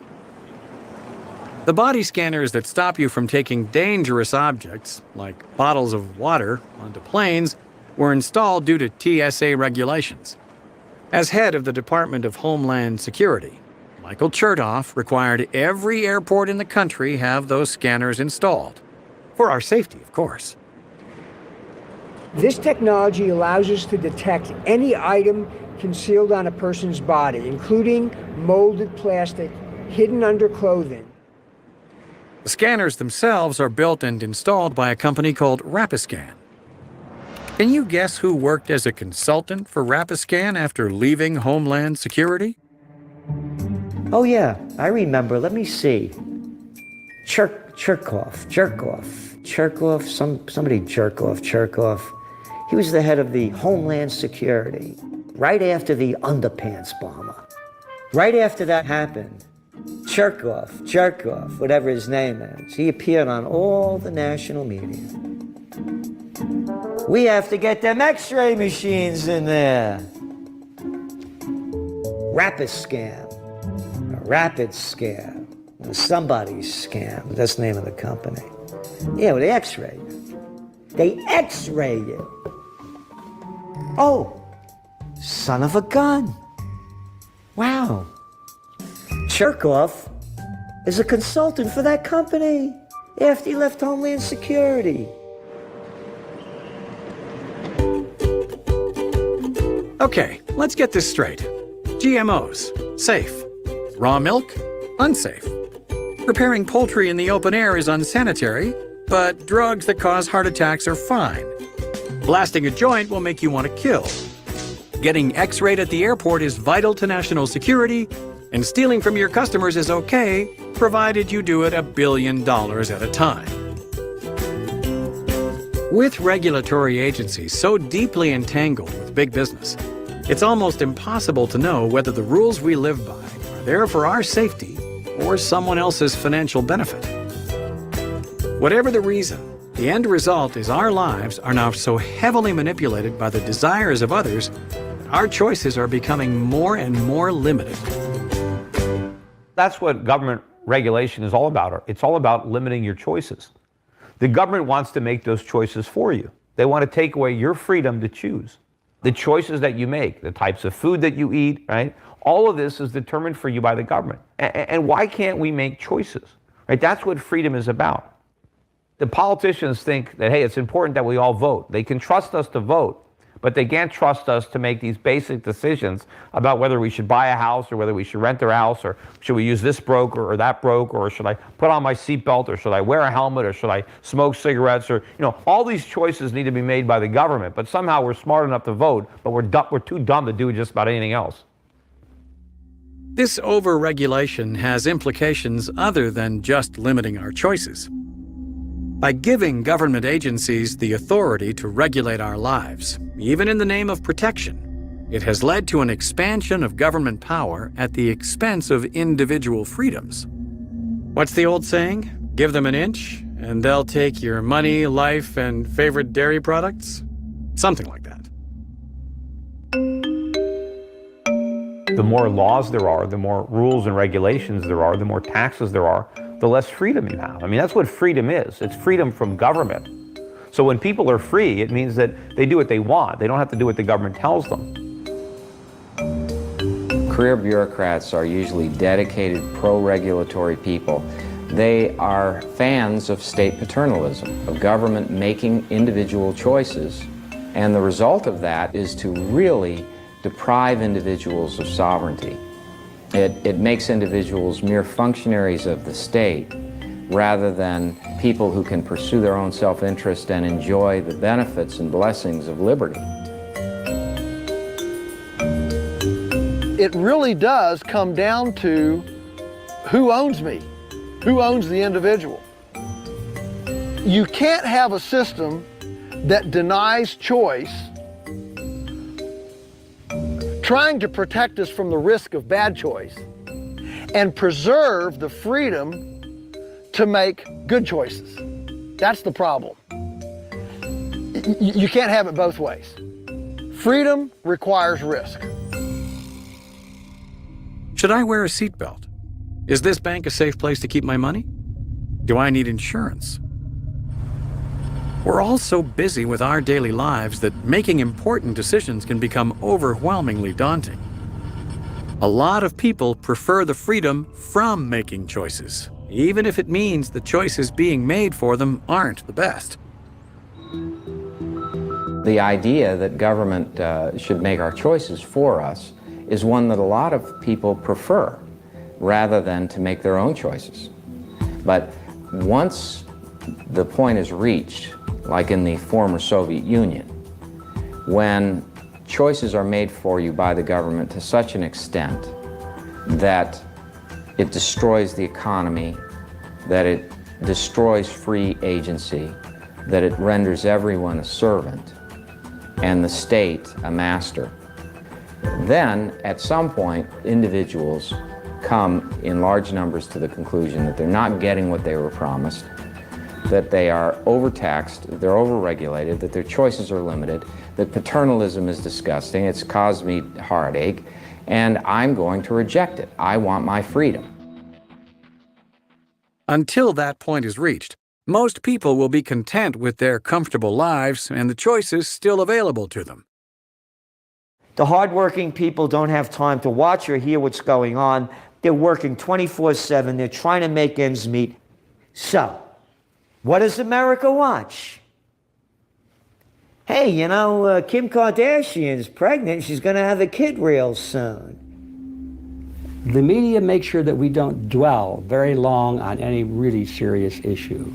The body scanners that stop you from taking dangerous objects, like bottles of water, onto planes, were installed due to TSA regulations. As head of the Department of Homeland Security, Michael Chertoff required every airport in the country have those scanners installed. For our safety, of course.
This technology allows us to detect any item concealed on a person's body, including molded plastic hidden under clothing.
The scanners themselves are built and installed by a company called Rapiscan. Can you guess who worked as a consultant for Rapiscan after leaving Homeland Security?
Oh yeah, I remember. Let me see. Cherkoff. He was the head of the Homeland Security right after the underpants bomber. Right after that happened, Cherkoff, whatever his name is, he appeared on all the national media. We have to get them X-ray machines in there. Rapiscan, Rapid Scam, somebody's scam. That's the name of the company. Yeah, well, they X-ray you. They X-ray you. Oh, son of a gun. Wow. Cherkoff is a consultant for that company after he left Homeland Security.
Okay, let's get this straight. GMOs, safe. Raw milk, unsafe. Preparing poultry in the open air is unsanitary, but drugs that cause heart attacks are fine. Blasting a joint will make you want to kill. Getting X-rayed at the airport is vital to national security, and stealing from your customers is okay, provided you do it $1 billion at a time. With regulatory agencies so deeply entangled with big business, it's almost impossible to know whether the rules we live by are there for our safety or someone else's financial benefit. Whatever the reason, the end result is our lives are now so heavily manipulated by the desires of others that our choices are becoming more and more limited.
That's what government regulation is all about. It's all about limiting your choices. The government wants to make those choices for you. They want to take away your freedom to choose. The choices that you make, the types of food that you eat, right? All of this is determined for you by the government. And why can't we make choices, right? That's what freedom is about. The politicians think that, hey, it's important that we all vote. They can trust us to vote, but they can't trust us to make these basic decisions about whether we should buy a house or whether we should rent a house or should we use this broker or that broker or should I put on my seatbelt or should I wear a helmet or should I smoke cigarettes or, all these choices need to be made by the government, but somehow we're smart enough to vote, but we're too dumb to do just about anything else.
This over-regulation has implications other than just limiting our choices. By giving government agencies the authority to regulate our lives, even in the name of protection, it has led to an expansion of government power at the expense of individual freedoms. What's the old saying? Give them an inch, and they'll take your money, life, and favorite dairy products? Something like that.
The more laws there are, the more rules and regulations there are, the more taxes there are, the less freedom you have. I mean, that's what freedom is. It's freedom from government. So when people are free, it means that they do what they want. They don't have to do what the government tells them.
Career bureaucrats are usually dedicated pro-regulatory people. They are fans of state paternalism, of government making individual choices. And the result of that is to really deprive individuals of sovereignty. It makes individuals mere functionaries of the state rather than people who can pursue their own self-interest and enjoy the benefits and blessings of liberty.
It really does come down to who owns me, who owns the individual. You can't have a system that denies choice, trying to protect us from the risk of bad choice, and preserve the freedom to make good choices. That's the problem. You can't have it both ways. Freedom requires risk.
Should I wear a seatbelt? Is this bank a safe place to keep my money? Do I need insurance? We're all so busy with our daily lives that making important decisions can become overwhelmingly daunting. A lot of people prefer the freedom from making choices, even if it means the choices being made for them aren't the best.
The idea that government should make our choices for us is one that a lot of people prefer, rather than to make their own choices. But once the point is reached, like in the former Soviet Union, when choices are made for you by the government to such an extent that it destroys the economy, that it destroys free agency, that it renders everyone a servant and the state a master, then at some point individuals come in large numbers to the conclusion that they're not getting what they were promised, that they are overtaxed, they're overregulated, that their choices are limited, that paternalism is disgusting, it's caused me heartache, and I'm going to reject it. I want my freedom.
Until that point is reached, most people will be content with their comfortable lives and the choices still available to them.
The hardworking people don't have time to watch or hear what's going on. They're working 24/7. They're trying to make ends meet. So, what does America watch? Hey, you know, Kim Kardashian's pregnant. She's going to have a kid real soon.
The media makes sure that we don't dwell very long on any really serious issue.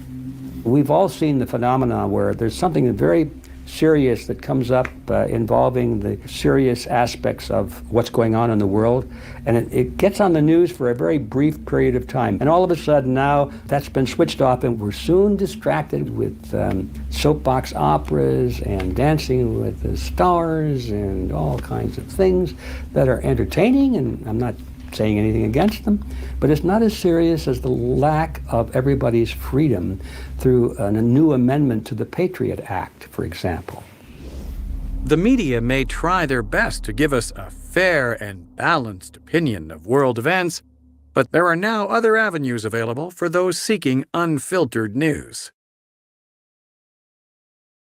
We've all seen the phenomenon where there's something very serious that comes up involving the serious aspects of what's going on in the world, and it gets on the news for a very brief period of time. And all of a sudden now that's been switched off, and we're soon distracted with soapbox operas and Dancing with the Stars and all kinds of things that are entertaining, and I'm not saying anything against them, but it's not as serious as the lack of everybody's freedom through a new amendment to the Patriot Act, for example.
The media may try their best to give us a fair and balanced opinion of world events, but there are now other avenues available for those seeking unfiltered news.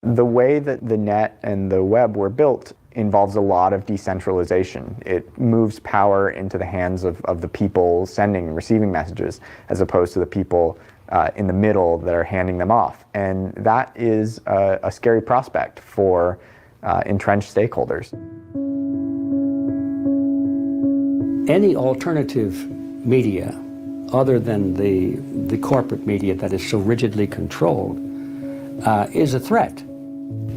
The way that the net and the web were built involves a lot of decentralization. It moves power into the hands of the people sending and receiving messages, as opposed to the people in the middle that are handing them off. And that is a scary prospect for entrenched stakeholders.
Any alternative media, other than the corporate media that is so rigidly controlled, is a threat.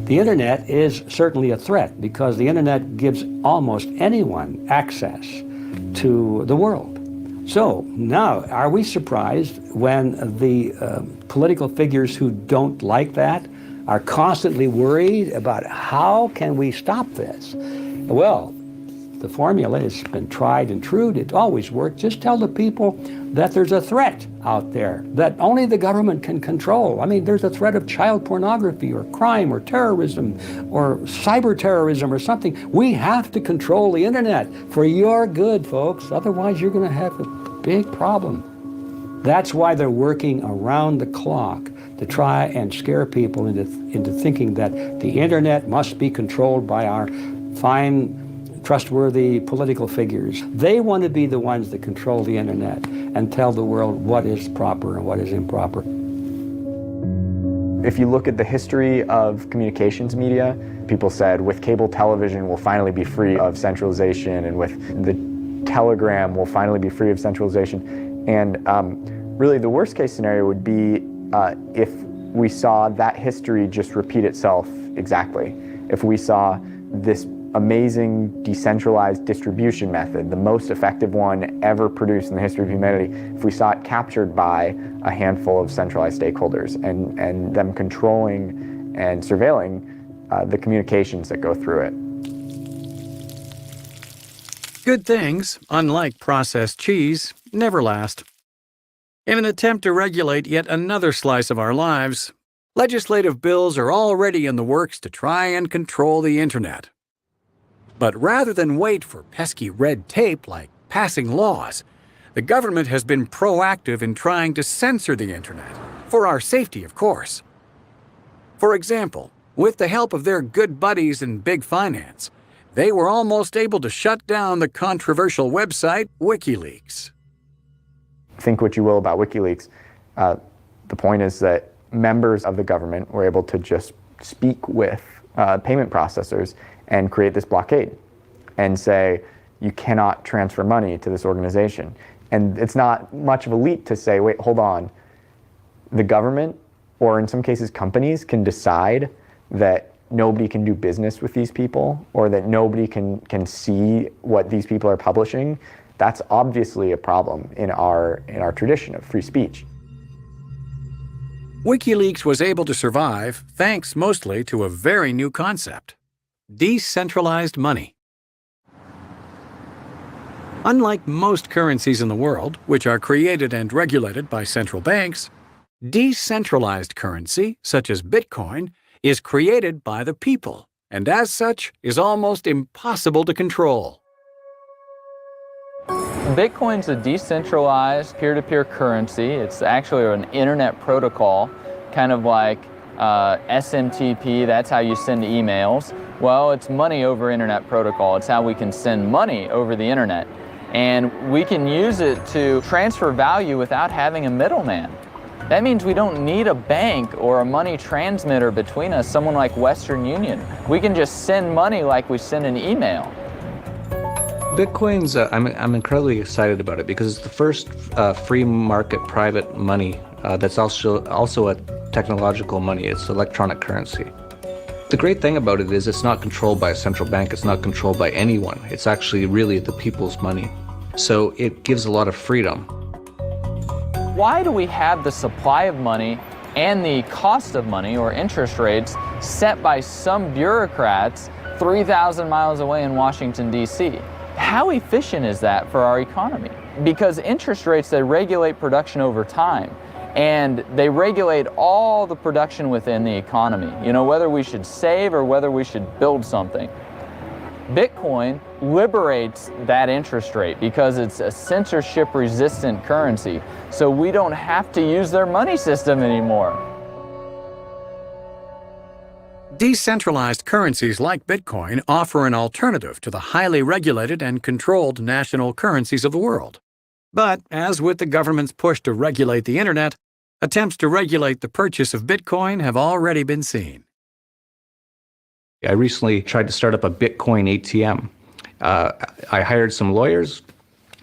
The internet is certainly a threat because the internet gives almost anyone access to the world. So now, are we surprised when the political figures who don't like that are constantly worried about how can we stop this? Well, the formula has been tried and true. It always worked. Just tell the people that there's a threat out there that only the government can control. I mean, there's a threat of child pornography or crime or terrorism or cyber terrorism or something. We have to control the internet for your good, folks. Otherwise, you're going to have a big problem. That's why they're working around the clock to try and scare people into thinking that the internet must be controlled by our fine, trustworthy political figures. They want to be the ones that control the internet and tell the world what is proper and what is improper.
If you look at the history of communications media, people said with cable television we'll finally be free of centralization, and with the telegram we'll finally be free of centralization. And really the worst case scenario would be if we saw that history just repeat itself exactly. If we saw this amazing decentralized distribution method, the most effective one ever produced in the history of humanity, if we saw it captured by a handful of centralized stakeholders and them controlling and surveilling the communications that go through it.
Good things, unlike processed cheese, never last. In an attempt to regulate yet another slice of our lives, legislative bills are already in the works to try and control the internet. But rather than wait for pesky red tape like passing laws, the government has been proactive in trying to censor the internet, for our safety, of course. For example, with the help of their good buddies in big finance, they were almost able to shut down the controversial website WikiLeaks.
Think what you will about WikiLeaks. The point is that members of the government were able to just speak with payment processors and create this blockade and say, you cannot transfer money to this organization. And it's not much of a leap to say, wait, hold on. The government, or in some cases companies, can decide that nobody can do business with these people, or that nobody can see what these people are publishing, that's obviously a problem in our tradition of free speech.
WikiLeaks was able to survive thanks mostly to a very new concept: decentralized money. Unlike most currencies in the world, which are created and regulated by central banks, decentralized currency, such as Bitcoin, is created by the people, and as such is almost impossible to control.
Bitcoin's a decentralized peer-to-peer currency. It's actually an internet protocol, kind of like SMTP, that's how you send emails. Well, it's money over internet protocol. It's how we can send money over the internet. And we can use it to transfer value without having a middleman. That means we don't need a bank or a money transmitter between us, someone like Western Union. We can just send money like we send an email.
Bitcoin's, I'm incredibly excited about it because it's the first free market private money that's also a technological money. It's electronic currency. The great thing about it is it's not controlled by a central bank. It's not controlled by anyone. It's actually really the people's money. So it gives a lot of freedom.
Why do we have the supply of money and the cost of money, or interest rates, set by some bureaucrats 3,000 miles away in Washington, D.C.? How efficient is that for our economy? Because interest rates, they regulate production over time, and they regulate all the production within the economy. You know, whether we should save or whether we should build something. Bitcoin liberates that interest rate because it's a censorship-resistant currency, so we don't have to use their money system anymore.
Decentralized currencies like Bitcoin offer an alternative to the highly regulated and controlled national currencies of the world. But, as with the government's push to regulate the internet, attempts to regulate the purchase of Bitcoin have already been seen.
I recently tried to start up a Bitcoin ATM. I hired some lawyers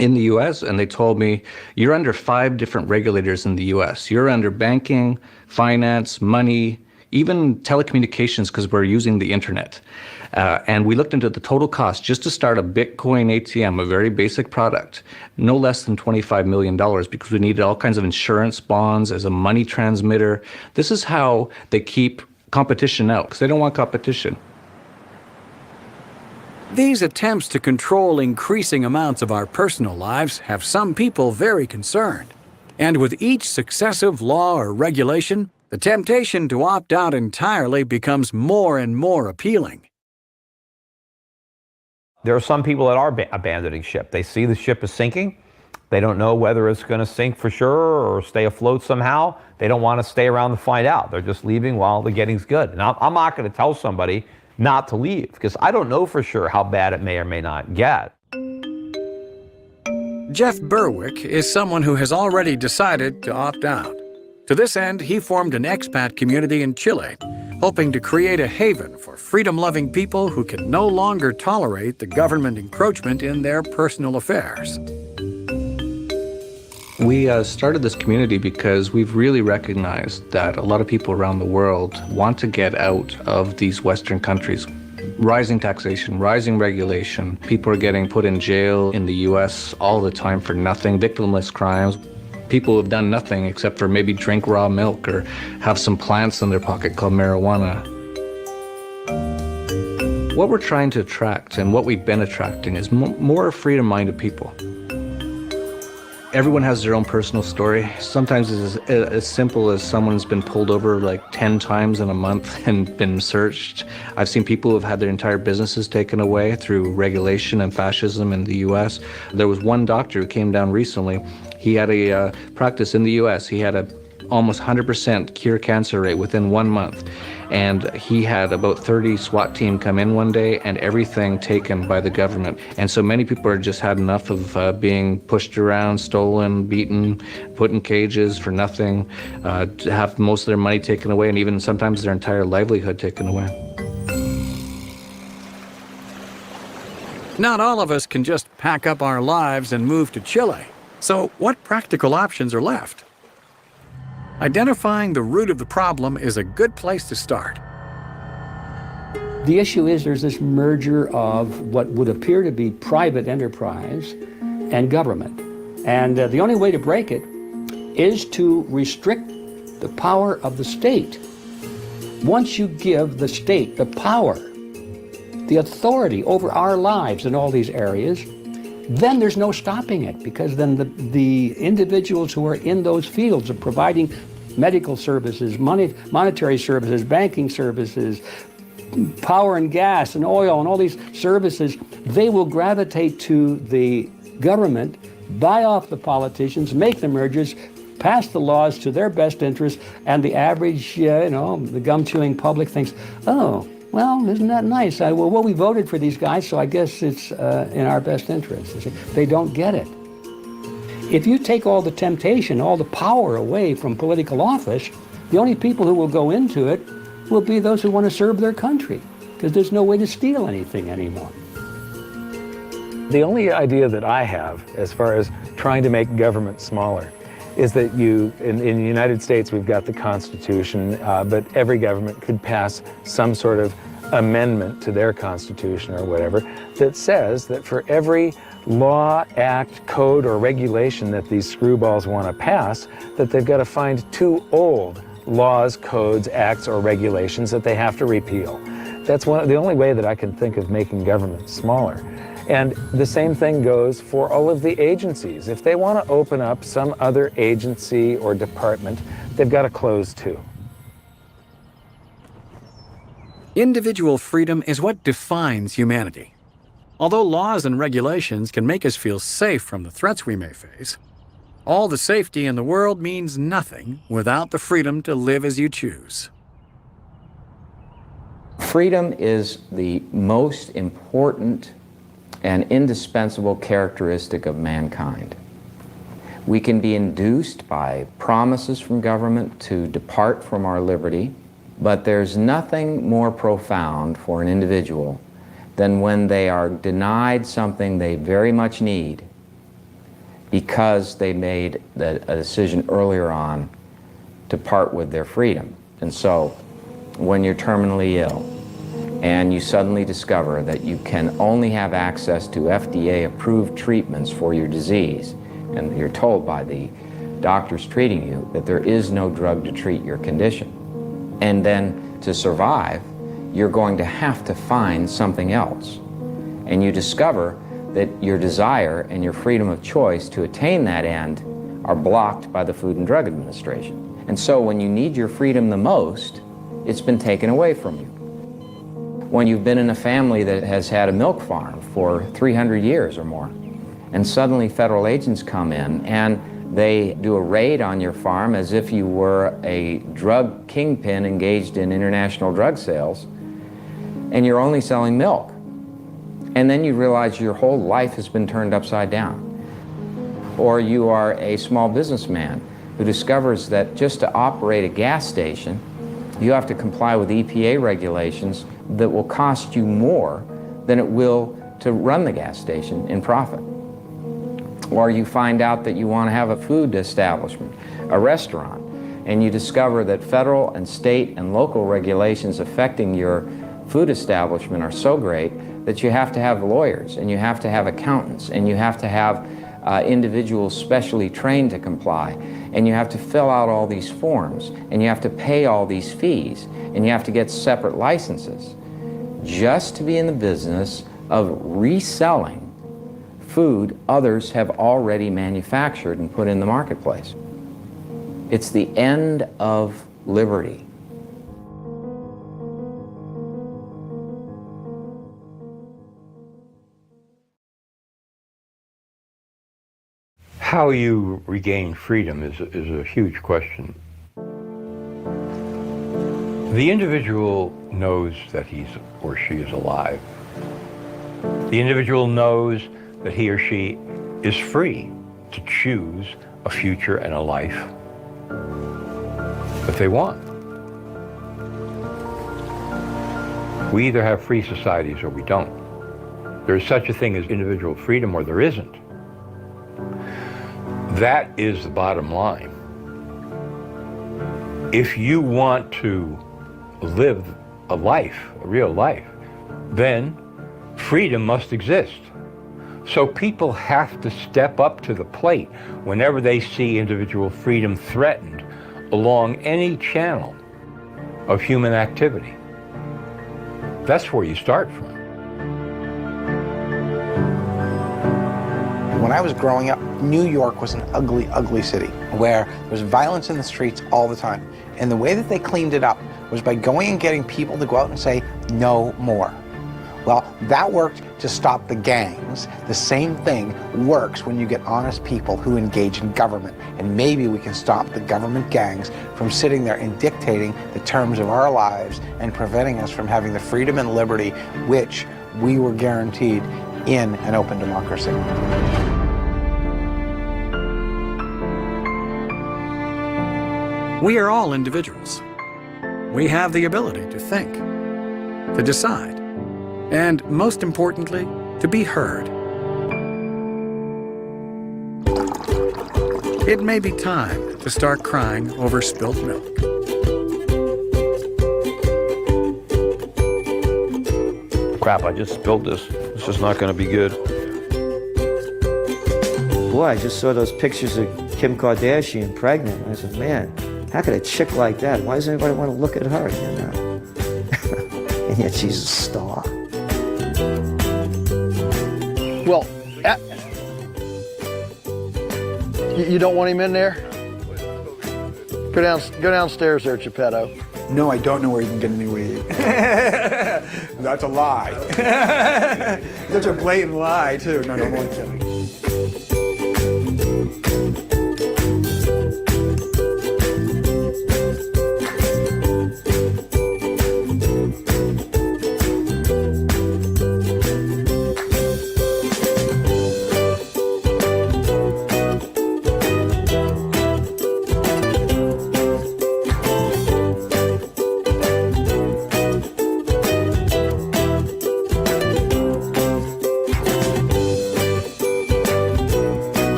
in the US and they told me, you're under 5 different regulators in the US. You're under banking, finance, money, even telecommunications, because we're using the internet. And we looked into the total cost just to start a Bitcoin ATM, a very basic product, no less than $25 million, because we needed all kinds of insurance bonds as a money transmitter. This is how they keep competition out, because they don't want competition.
These attempts to control increasing amounts of our personal lives have some people very concerned. And with each successive law or regulation, the temptation to opt out entirely becomes more and more appealing.
There are some people that are abandoning ship. They see the ship is sinking. They don't know whether it's going to sink for sure or stay afloat somehow. They don't want to stay around to find out. They're just leaving while the getting's good. And I'm not going to tell somebody not to leave because I don't know for sure how bad it may or may not get.
Jeff Berwick is someone who has already decided to opt out. To this end, he formed an expat community in Chile, hoping to create a haven for freedom-loving people who can no longer tolerate the government encroachment in their personal affairs.
We started this community because we've really recognized that a lot of people around the world want to get out of these Western countries. Rising taxation, rising regulation, people are getting put in jail in the US all the time for nothing, victimless crimes. People who have done nothing except for maybe drink raw milk or have some plants in their pocket called marijuana. What we're trying to attract and what we've been attracting is more freedom-minded people. Everyone has their own personal story. Sometimes it's as simple as someone's been pulled over like 10 times in a month and been searched. I've seen people who've had their entire businesses taken away through regulation and fascism in the US. There was one doctor who came down recently. He had a practice in the US. He had a almost 100% cure cancer rate within 1 month. And he had about 30 SWAT team come in one day and everything taken by the government. And so many people have just had enough of being pushed around, stolen, beaten, put in cages for nothing, to have most of their money taken away and even sometimes their entire livelihood taken away.
Not all of us can just pack up our lives and move to Chile. So what practical options are left? Identifying the root of the problem is a good place to start.
The issue is there's this merger of what would appear to be private enterprise and government. And the only way to break it is to restrict the power of the state. Once you give the state the power, the authority over our lives in all these areas, then there's no stopping it, because then the individuals who are in those fields of providing medical services, monetary services, banking services, power and gas and oil and all these services, they will gravitate to the government, buy off the politicians, make the mergers, pass the laws to their best interest, and the average, the gum-chewing public thinks, oh, well, isn't that nice? Well, we voted for these guys, so I guess it's in our best interest. They don't get it. If you take all the temptation, all the power away from political office, the only people who will go into it will be those who want to serve their country, because there's no way to steal anything anymore.
The only idea that I have as far as trying to make government smaller is that in the United States we've got the Constitution, but every government could pass some sort of amendment to their Constitution or whatever that says that for every law, act, code, or regulation that these screwballs want to pass, that they've got to find 2 old laws, codes, acts, or regulations that they have to repeal. That's the only way that I can think of making government smaller. And the same thing goes for all of the agencies. If they want to open up some other agency or department, they've got to close too.
Individual freedom is what defines humanity. Although laws and regulations can make us feel safe from the threats we may face, all the safety in the world means nothing without the freedom to live as you choose.
Freedom is the most important and indispensable characteristic of mankind. We can be induced by promises from government to depart from our liberty, but there's nothing more profound for an individual than when they are denied something they very much need because they made a decision earlier on to part with their freedom. And so, when you're terminally ill, and you suddenly discover that you can only have access to FDA-approved treatments for your disease, and you're told by the doctors treating you that there is no drug to treat your condition. And then to survive, you're going to have to find something else. And you discover that your desire and your freedom of choice to attain that end are blocked by the Food and Drug Administration. And so when you need your freedom the most, it's been taken away from you. When you've been in a family that has had a milk farm for 300 years or more, and suddenly federal agents come in and they do a raid on your farm as if you were a drug kingpin engaged in international drug sales, and you're only selling milk. And then you realize your whole life has been turned upside down. Or you are a small businessman who discovers that just to operate a gas station, you have to comply with EPA regulations that will cost you more than it will to run the gas station in profit. Or you find out that you want to have a food establishment, a restaurant, and you discover that federal and state and local regulations affecting your food establishment are so great that you have to have lawyers, and you have to have accountants, and you have to have individuals specially trained to comply, and you have to fill out all these forms, and you have to pay all these fees, and you have to get separate licenses just to be in the business of reselling food others have already manufactured and put in the marketplace. It's the end of liberty.
How you regain freedom is a huge question. The individual knows that he or she is alive. The individual knows that he or she is free to choose a future and a life that they want. We either have free societies or we don't. There's such a thing as individual freedom or there isn't. That is the bottom line. If you want to live a life, a real life, then freedom must exist. So people have to step up to the plate whenever they see individual freedom threatened along any channel of human activity. That's where you start from.
When I was growing up, New York was an ugly, ugly city where there was violence in the streets all the time. And the way that they cleaned it up was by going and getting people to go out and say, no more. Well, that worked to stop the gangs. The same thing works when you get honest people who engage in government. And maybe we can stop the government gangs from sitting there and dictating the terms of our lives and preventing us from having the freedom and liberty which we were guaranteed in an open democracy.
We are all individuals. We have the ability to think, to decide, and most importantly, to be heard. It may be time to start crying over spilt milk.
Crap, I just spilled this. This is not going to be good.
Boy, I just saw those pictures of Kim Kardashian pregnant. I said, man, how could a chick like that? Why does anybody want to look at her, you know? And yet she's a star.
Well, you don't want him in there? Go downstairs there, Geppetto.
No, I don't know where you can get any weed. That's a lie. Such a blatant lie, too. No, I'm only kidding.